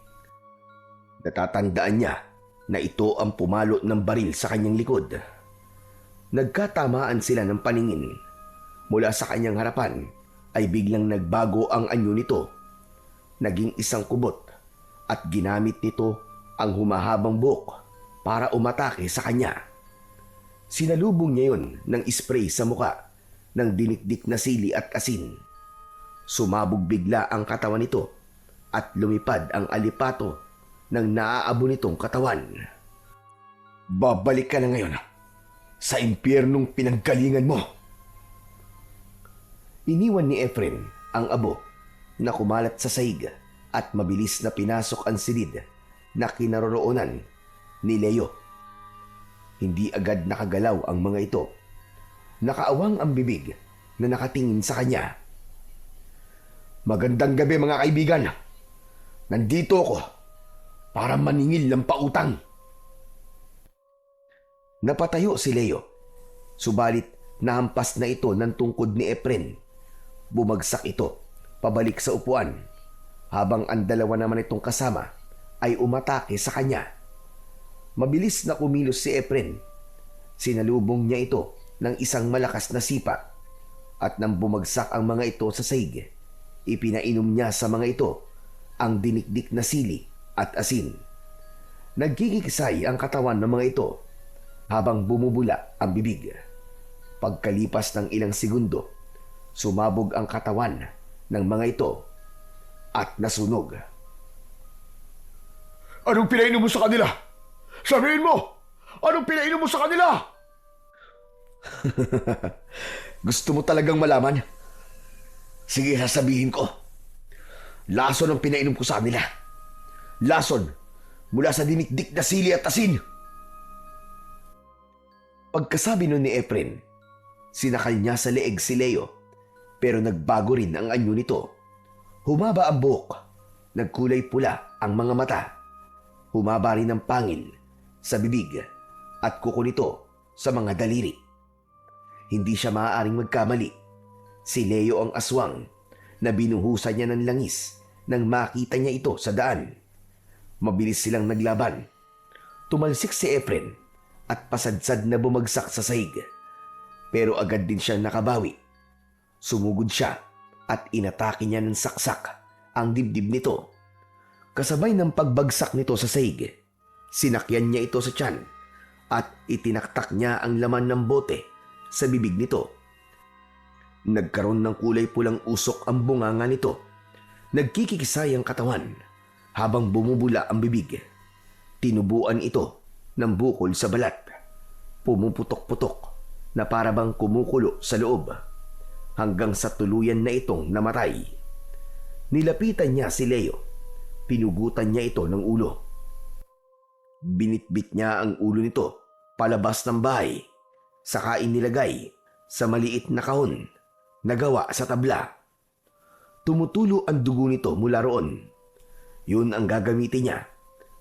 Natatandaan niya na ito ang pumalo ng baril sa kanyang likod. Nagkatamaan sila ng paningin. Mula sa kanyang harapan ay biglang nagbago ang anyo nito. Naging isang kubot at ginamit nito ang humahabang buhok para umatake sa kanya. Sinalubong niya yun ng spray sa muka ng dinikdik na sili at asin. Sumabog bigla ang katawan nito at lumipad ang alipato ng naaabo nitong katawan. Babalik ka na ngayon sa impyernong pinanggalingan mo. Iniwan ni Efren ang abo na kumalat sa sahig at mabilis na pinasok ang silid na kinaroroonan ni Leo. Hindi agad nakagalaw ang mga ito. Nakaawang ang bibig na nakatingin sa kanya. Magandang gabi mga kaibigan. Nandito ako para maningil ng pautang. Napatayo si Leo. Subalit nahampas na ito ng tungkod ni Efren. Bumagsak ito pabalik sa upuan habang ang dalawa naman itong kasama ay umatake sa kanya. Mabilis na kumilos si Efren. Sinalubong niya ito ng isang malakas na sipa at nang bumagsak ang mga ito sa sahig, ipinainom niya sa mga ito ang dinikdik na sili at asin. Nagkikisay ang katawan ng mga ito habang bumubula ang bibig. Pagkalipas ng ilang segundo, sumabog ang katawan ng mga ito at nasunog. Anong pinainom mo sa kanila? Sabihin mo! Anong pinainom mo sa kanila? Gusto mo talagang malaman? Sige, sasabihin ko. Lason ang pinainom ko sa kanila. Lason mula sa dinikdik na sili at asin. Pagkasabi nun ni Efren, sinakal niya sa leeg si Leo, pero nagbago rin ang anyo nito. Humaba ang buhok, nagkulay pula ang mga mata, humaba rin ang pangil sa bibig at kuko nito sa mga daliri. Hindi siya maaaring magkamali. Si Leo ang aswang na binuhusan niya ng langis nang makita niya ito sa daan. Mabilis silang naglaban. Tumalsik si Efren at pasadsad na bumagsak sa sahig. Pero agad din siya nakabawi. Sumugod siya at inatake niya ng saksak ang dibdib nito. Kasabay ng pagbagsak nito sa sahig, sinakyan niya ito sa tiyan at itinaktak niya ang laman ng bote sa bibig nito. Nagkaroon ng kulay pulang usok ang bunganga nito. Nagkikisay ang katawan habang bumubula ang bibig. Tinubuan ito ng bukol sa balat. Pumuputok-putok na parabang kumukulo sa loob hanggang sa tuluyan na itong namatay. Nilapitan niya si Leo. Pinugutan niya ito ng ulo. Binitbit niya ang ulo nito palabas ng bahay, saka inilagay sa maliit na kahon na gawa sa tabla. Tumutulo ang dugo nito mula roon. Yun ang gagamitin niya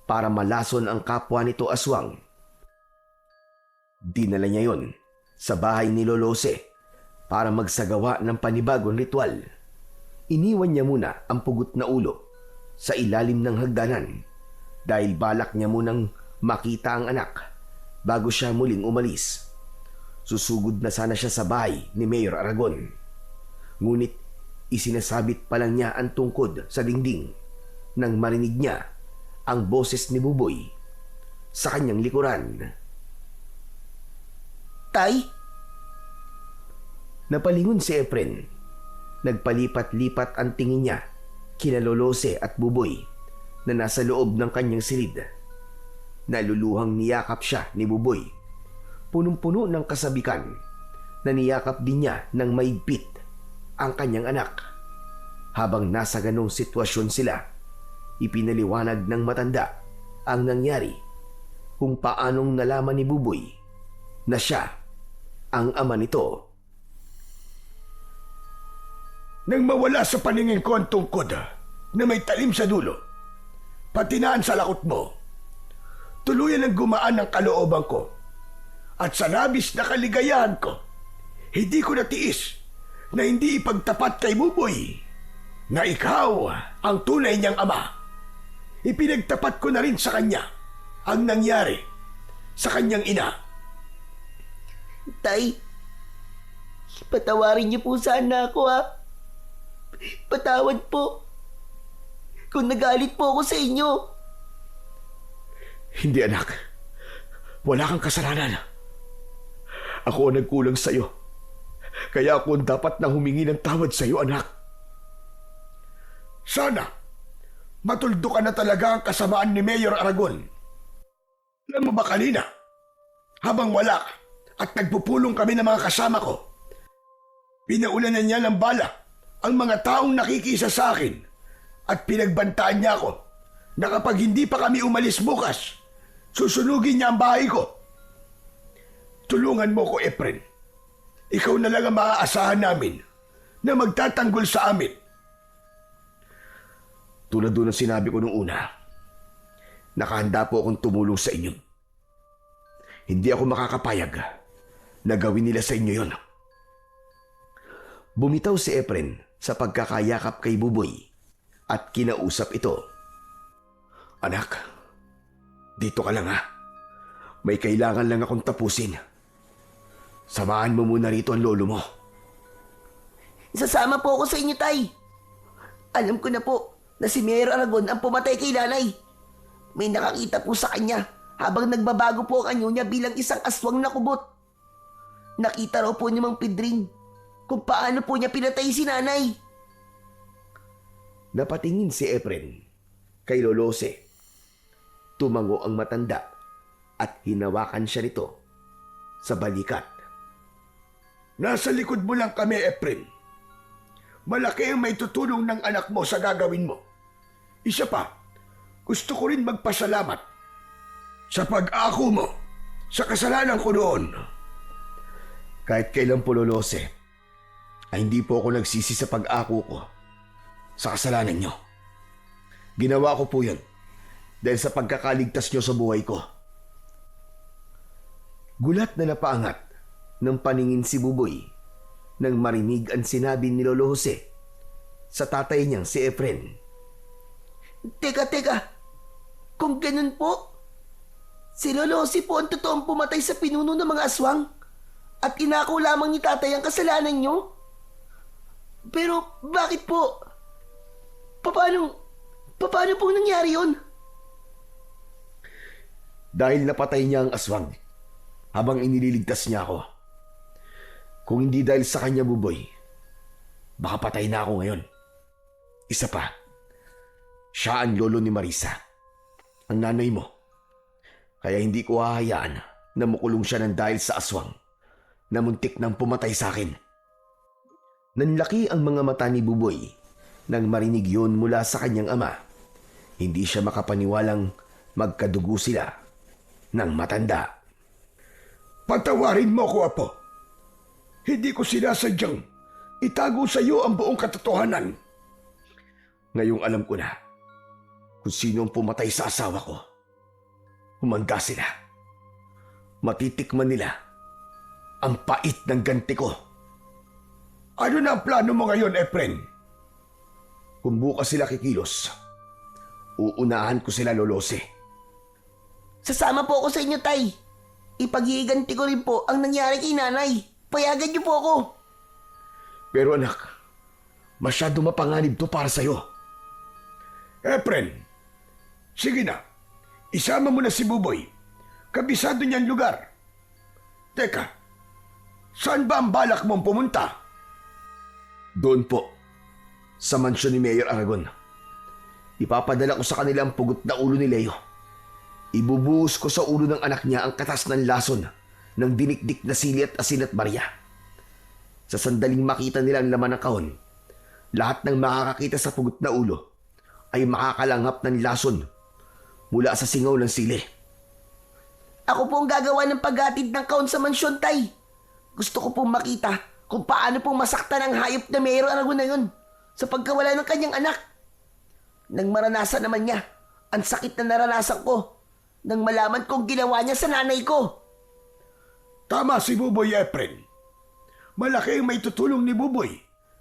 para malason ang kapwa nito aswang. Dinala niya yon sa bahay ni Lolose para magsagawa ng panibagong ritual. Iniwan niya muna ang pugot na ulo sa ilalim ng hagdanan dahil balak niya munang makita ang anak bago siya muling umalis. Susugod na sana siya sa bahay ni Mayor Aragon. Ngunit isinasabit pa lang niya ang tungkod sa dingding nang marinig niya ang boses ni Buboy sa kanyang likuran. Tay? Napalingon si Efren. Nagpalipat-lipat ang tingin niya kina Lolose at Buboy na nasa loob ng kanyang silid. Naluluhang niyakap siya ni Buboy. Punong-puno ng kasabikan na niyakap din niya ng maigpit ang kanyang anak. Habang nasa ganong sitwasyon sila, ipinaliwanag ng matanda ang nangyari kung paanong nalaman ni Buboy na siya ang ama nito. Nang mawala sa paningin ko ang tungkod na may talim sa dulo, patinaan sa lakot mo, tuluyan ang gumaan ng kalooban ko. At sa labis na kaligayahan ko, hindi ko natiis na hindi ipagtapat kay Buboy na ikaw ang tunay niyang ama. Ipinagtapat ko na rin sa kanya ang nangyari sa kanyang ina. Tay, patawarin niyo po sana ako ha. Patawad po. Kung nagalit po ako sa inyo. Hindi anak, wala kang kasalanan. Ako ang nagkulang sa'yo. Kaya ako ang dapat na humingi ng tawad sa'yo, anak. Sana, matuldo ka na talaga ang kasamaan ni Mayor Aragon. Alam mo ba kanina, habang wala ka at nagpupulong kami ng mga kasama ko, pinaulanan niya ng bala ang mga taong nakikisa sa akin at pinagbantaan niya ako na kapag hindi pa kami umalis bukas, susunugin niya ang bahay ko. Tulungan mo ko, Efren. Ikaw na lang ang maaasahan namin na magtatanggol sa amin. Tulad doon ang sinabi ko nung una, nakahanda po akong tumulong sa inyo. Hindi ako makakapayag na gawin nila sa inyo yon. Bumitaw si Efren sa pagkakayakap kay Buboy at kinausap ito. Anak, dito ka lang ha. May kailangan lang akong tapusin. Samahan mo muna rito ang lolo mo. Sasama po ako sa inyo, Tay. Alam ko na po na si Mayor Aragon ang pumatay kay nanay. May nakakita po sa kanya habang nagbabago po ang anyo niya bilang isang aswang na kubot. Nakita raw po ni Mang Pedring kung paano po niya pinatay si nanay. Napatingin si Efren kay Lolose. Tumango ang matanda at hinawakan siya nito sa balikat. Nasa likod mo lang kami, Efren. Malaki ang may tutulong ng anak mo sa gagawin mo. Isa pa, gusto ko rin magpasalamat sa pag-ako mo sa kasalanan ko noon. Kahit kailan po, Lolose, ay hindi po ako nagsisi sa pag-ako ko sa kasalanan nyo. Ginawa ko po yun dahil sa pagkakaligtas nyo sa buhay ko. Gulat na napaangat ng paningin si Buboy nang marinig ang sinabi ni Lolo Jose sa tatay niyang si Efren. Teka. Kung ganun po, si Lolo Jose po ang totoong pumatay sa pinuno ng mga aswang at inako lamang ni tatay ang kasalanan nyo? Pero bakit po? Paano po nangyari yun? Dahil napatay niya ang aswang habang inililigtas niya ako. Kung hindi dahil sa kanya, Buboy, baka patay na ako ngayon. Isa pa, siya ang lolo ni Marisa, ang nanay mo. Kaya hindi ko hahayaan na makulong siya ng dahil sa aswang na muntik nang pumatay sa akin. Nanlaki ang mga mata ni Buboy nang marinig yun mula sa kanyang ama. Hindi siya makapaniwalang magkadugo sila ng matanda. Patawarin mo ko, Apo. Hindi ko sinasadyang itago sa iyo ang buong katotohanan. Ngayong alam ko na kung sino ang pumatay sa asawa ko. Humanda sila. Matitikman nila ang pait ng ganti ko. Ano na ang plano mo ngayon, Efren? Kung bukas sila kikilos, uunahan ko sila, Lolose. Sasama po ako sa inyo, Tay. Ipag-iiganti ko rin po ang nangyari kay nanay. Payagan niyo po ako. Pero anak, masyado mapanganib to para sa'yo. Efren, sige na. Isama mo na si Buboy. Kabisado niyan lugar. Teka, saan ba ang balak mong pumunta? Doon po, sa mansyon ni Mayor Aragon. Ipapadala ko sa kanila ang pugot na ulo ni Leo. Ibubuhos ko sa ulo ng anak niya ang katas ng lason ng dinikdik na sili at asin at barya. Sa sandaling makita nila ang laman ng kahon, lahat ng makakakita sa pugot na ulo ay makakalanghap ng lason mula sa singaw ng sili. Ako po ang gagawa ng paghatid ng kahon sa mansyon, Tay. Gusto ko pong makita kung paano pong masaktan ang hayop na Mayor Aragon na yun sa pagkawala ng kanyang anak. Nang maranasan naman niya ang sakit na naranasan ko nang malaman kong ginawa niya sa nanay ko. Tama si Buboy Efren. Malaki ang may tutulong ni Buboy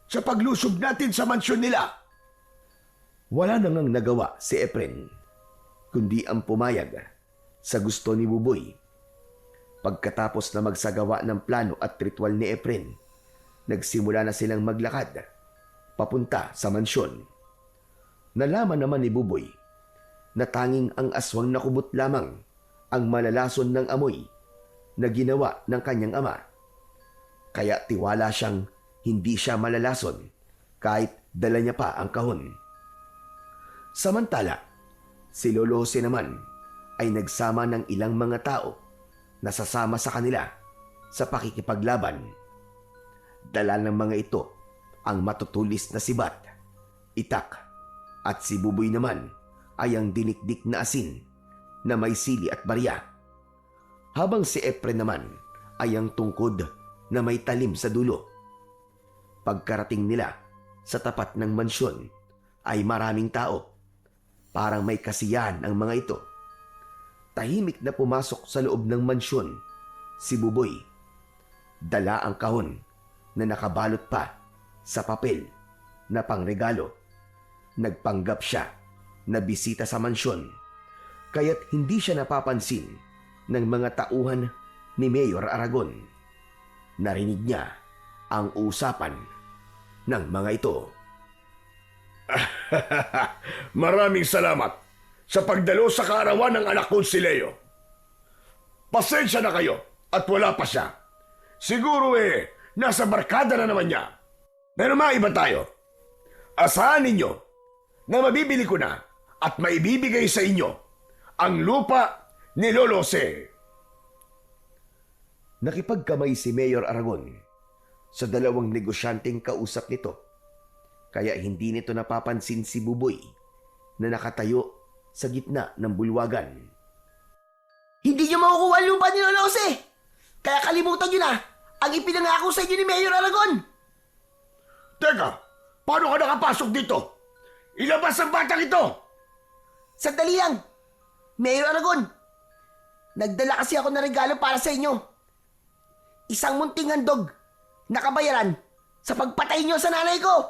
sa paglusob natin sa mansyon nila. Wala na ngang nagawa si Efren, kundi ang pumayag sa gusto ni Buboy. Pagkatapos na magsagawa ng plano at ritual ni Efren, nagsimula na silang maglakad papunta sa mansyon. Nalaman naman ni Buboy na tanging ang aswang nakubot lamang ang malalason ng amoy na ginawa ng kanyang ama. Kaya tiwala siyang hindi siya malalason kahit dala niya pa ang kahon. Samantala, si Lolo Jose naman ay nagsama ng ilang mga tao na sasama sa kanila sa pakikipaglaban. Dala ng mga ito ang matutulis na si Bat, Itak, at si Buboy naman ay ang dinikdik na asin na may sili at barya. Habang si Efren naman ay ang tungkod na may talim sa dulo. Pagkarating nila sa tapat ng mansyon ay maraming tao. Parang may kasiyahan ang mga ito. Tahimik na pumasok sa loob ng mansyon si Buboy. Dala ang kahon na nakabalot pa sa papel na pangregalo. Nagpanggap siya na bisita sa mansyon, kaya't hindi siya napapansin ng mga tauhan ni Mayor Aragon. Narinig niya ang usapan ng mga ito. Maraming salamat sa pagdalo sa kaarawan ng anak kong si Leo. Pasensya na kayo at wala pa siya. Siguro nasa barkada na naman niya. Pero maiba tayo. Asahan ninyo na mabibili ko na at maibibigay sa inyo ang lupa ni Lolo Jose. Nakipagkamay si Mayor Aragon sa dalawang negosyanteng kausap nito, kaya hindi nito napapansin si Buboy na nakatayo sa gitna ng bulwagan. Hindi niyo makukuha ang lupa ni Lolo Jose. Kaya kalimutan niyo na ang ipinangako sa inyo ni Mayor Aragon. Teka, paano ka nakapasok dito? Ilabas ang batang ito! Sandali lang. Mayor Aragon, nagdala kasi ako ng regalo para sa inyo. Isang munting handog na kabayaran sa pagpatay niyo sa nanay ko.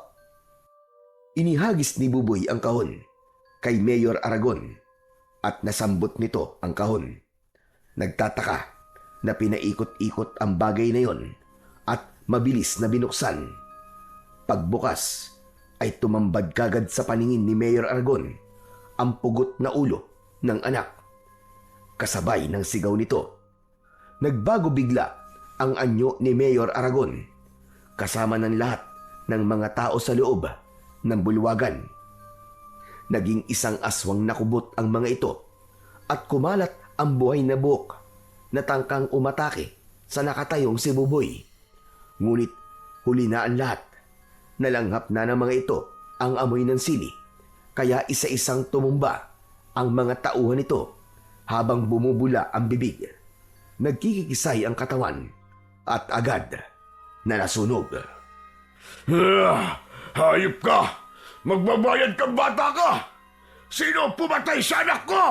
Inihagis ni Buboy ang kahon kay Mayor Aragon at nasambot nito ang kahon. Nagtataka na pinaikot-ikot ang bagay na yon at mabilis na binuksan. Pagbukas ay tumambad kagad sa paningin ni Mayor Aragon ang pugot na ulo ng anak. Kasabay ng sigaw nito, nagbago bigla ang anyo ni Mayor Aragon kasama ng lahat ng mga tao sa loob ng bulwagan. Naging isang aswang nakubot ang mga ito at kumalat ang buhay na buhok na tangkang umatake sa nakatayong si Buboy. Ngunit huli na ang lahat. Nalanghap na ng mga ito ang amoy ng sili, kaya isa-isang tumumba ang mga tauhan nito habang bumubula ang bibig. Nagkikikisay ang katawan at agad na nasunog. Hayop ka! Magbabayad kang bata ka! Sino pumatay sa anak ko?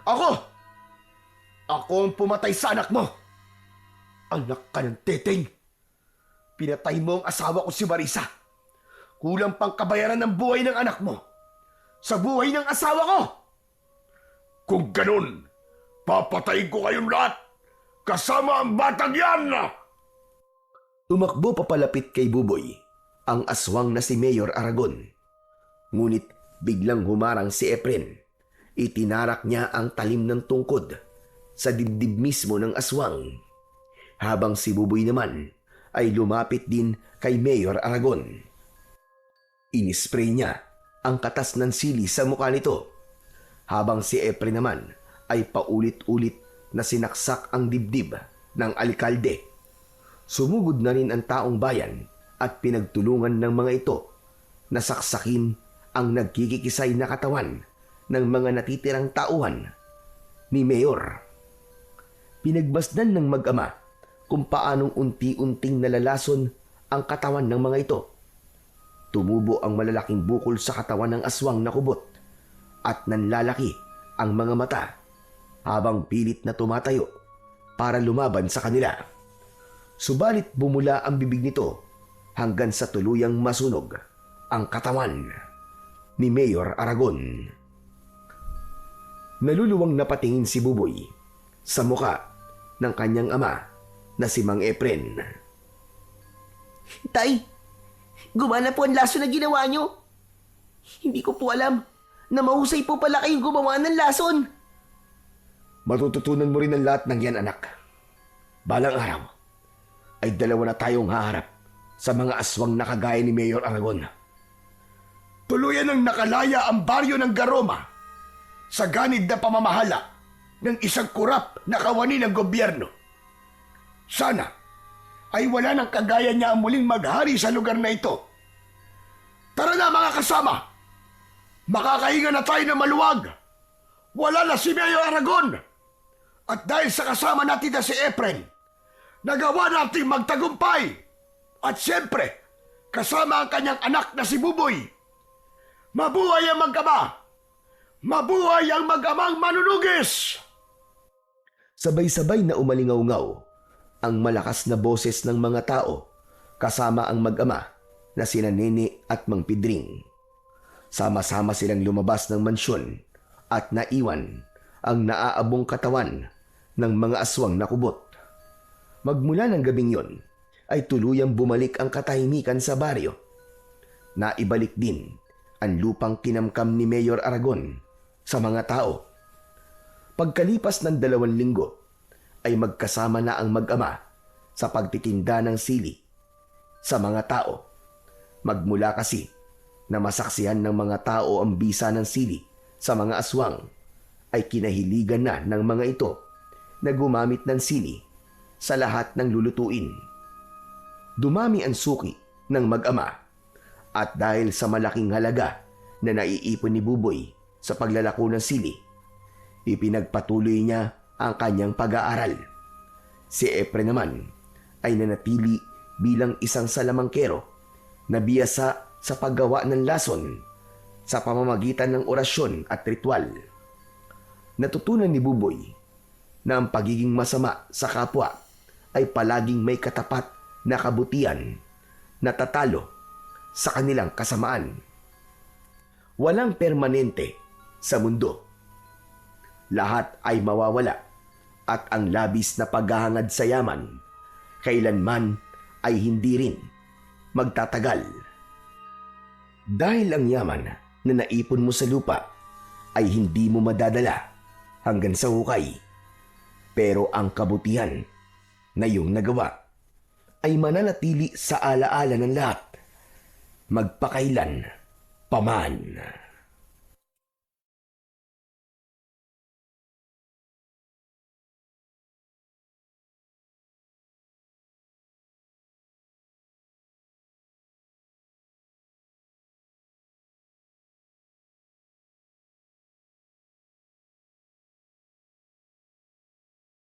Ako! Ako ang pumatay sa anak mo! Anak ka ng teteng! Pinatay mo ang asawa ko si Marisa. Kulang pang kabayaran ng buhay ng anak mo sa buhay ng asawa ko! Kung ganun, papatayin ko kayong lahat kasama ang batang yan! Tumakbo papalapit kay Buboy ang aswang na si Mayor Aragon. Ngunit biglang humarang si Efren. Itinarak niya ang talim ng tungkod sa dibdib mismo ng aswang. Habang si Buboy naman ay lumapit din kay Mayor Aragon. Inispray niya ang katas ng sili sa mukha nito, habang si Efren naman ay paulit-ulit na sinaksak ang dibdib ng alkalde. Sumugod na rin ang taong bayan at pinagtulungan ng mga ito na saksakin ang nagkikikisay na katawan ng mga natitirang tauhan ni Mayor Pinagmasdan ng mag-ama kung paanong unti-unting nalalason ang katawan ng mga ito. Tumubo ang malalaking bukol sa katawan ng aswang na kubot at nanlalaki ang mga mata habang pilit na tumatayo para lumaban sa kanila. Subalit bumula ang bibig nito hanggang sa tuluyang masunog ang katawan ni Mayor Aragon. Naluluwang napatingin si Buboy sa muka ng kanyang ama na si Mang Efren. Tay, gumana po ang lason na ginawa nyo. Hindi ko po alam na mahusay po pala kayong gumawa ng lason. Matututunan mo rin ang lahat ng yan, anak. Balang araw ay dalawa na tayong haharap sa mga aswang na kagaya ni Mayor Aragon. Tuluyan ng nakalaya ang baryo ng Garoma sa ganid na pamamahala ng isang kurap na kawani ng gobyerno. Sana ay wala nang kagaya niya ang muling maghari sa lugar na ito. Tara na mga kasama! Makakahinga na tayo ng maluwag! Wala na si Mayor Aragon! At dahil sa kasama natin na si Efren, nagawa natin magtagumpay! At siyempre, kasama ang kanyang anak na si Buboy! Mabuhay ang mag-ama! Mabuhay ang mag-amang manunugis! Sabay-sabay na umalingaw-ngaw ang malakas na boses ng mga tao kasama ang mag-ama na sina Nene at Mang Pidring. Sama-sama silang lumabas ng mansyon at naiwan ang naaabong katawan ng mga aswang na kubot. Magmula ng gabing yon ay tuluyang bumalik ang katahimikan sa baryo. Naibalik din ang lupang kinamkam ni Mayor Aragon sa mga tao. Pagkalipas ng 2 linggo ay magkasama na ang mag-ama sa pagtitinda ng sili sa mga tao. Magmula kasi na masaksihan ng mga tao ang bisa ng sili sa mga aswang, ay kinahiligan na ng mga ito na gumamit ng sili sa lahat ng lulutuin. Dumami ang suki ng mag-ama at dahil sa malaking halaga na naiipon ni Buboy sa paglalako ng sili, ipinagpatuloy niya ang kanyang pag-aaral. Si Efren naman ay nanatili bilang isang salamangkero na biyasa sa paggawa ng lason sa pamamagitan ng orasyon at ritual. Natutunan ni Buboy na ang pagiging masama sa kapwa ay palaging may katapat na kabutihan na tatalo sa kanilang kasamaan. Walang permanente sa mundo. Lahat ay mawawala at ang labis na paghahangad sa yaman kailanman ay hindi rin magtatagal. Dahil ang yaman na naipon mo sa lupa ay hindi mo madadala hanggang sa hukay. Pero ang kabutihan na iyong nagawa ay mananatili sa alaala ng lahat, magpakailan paman.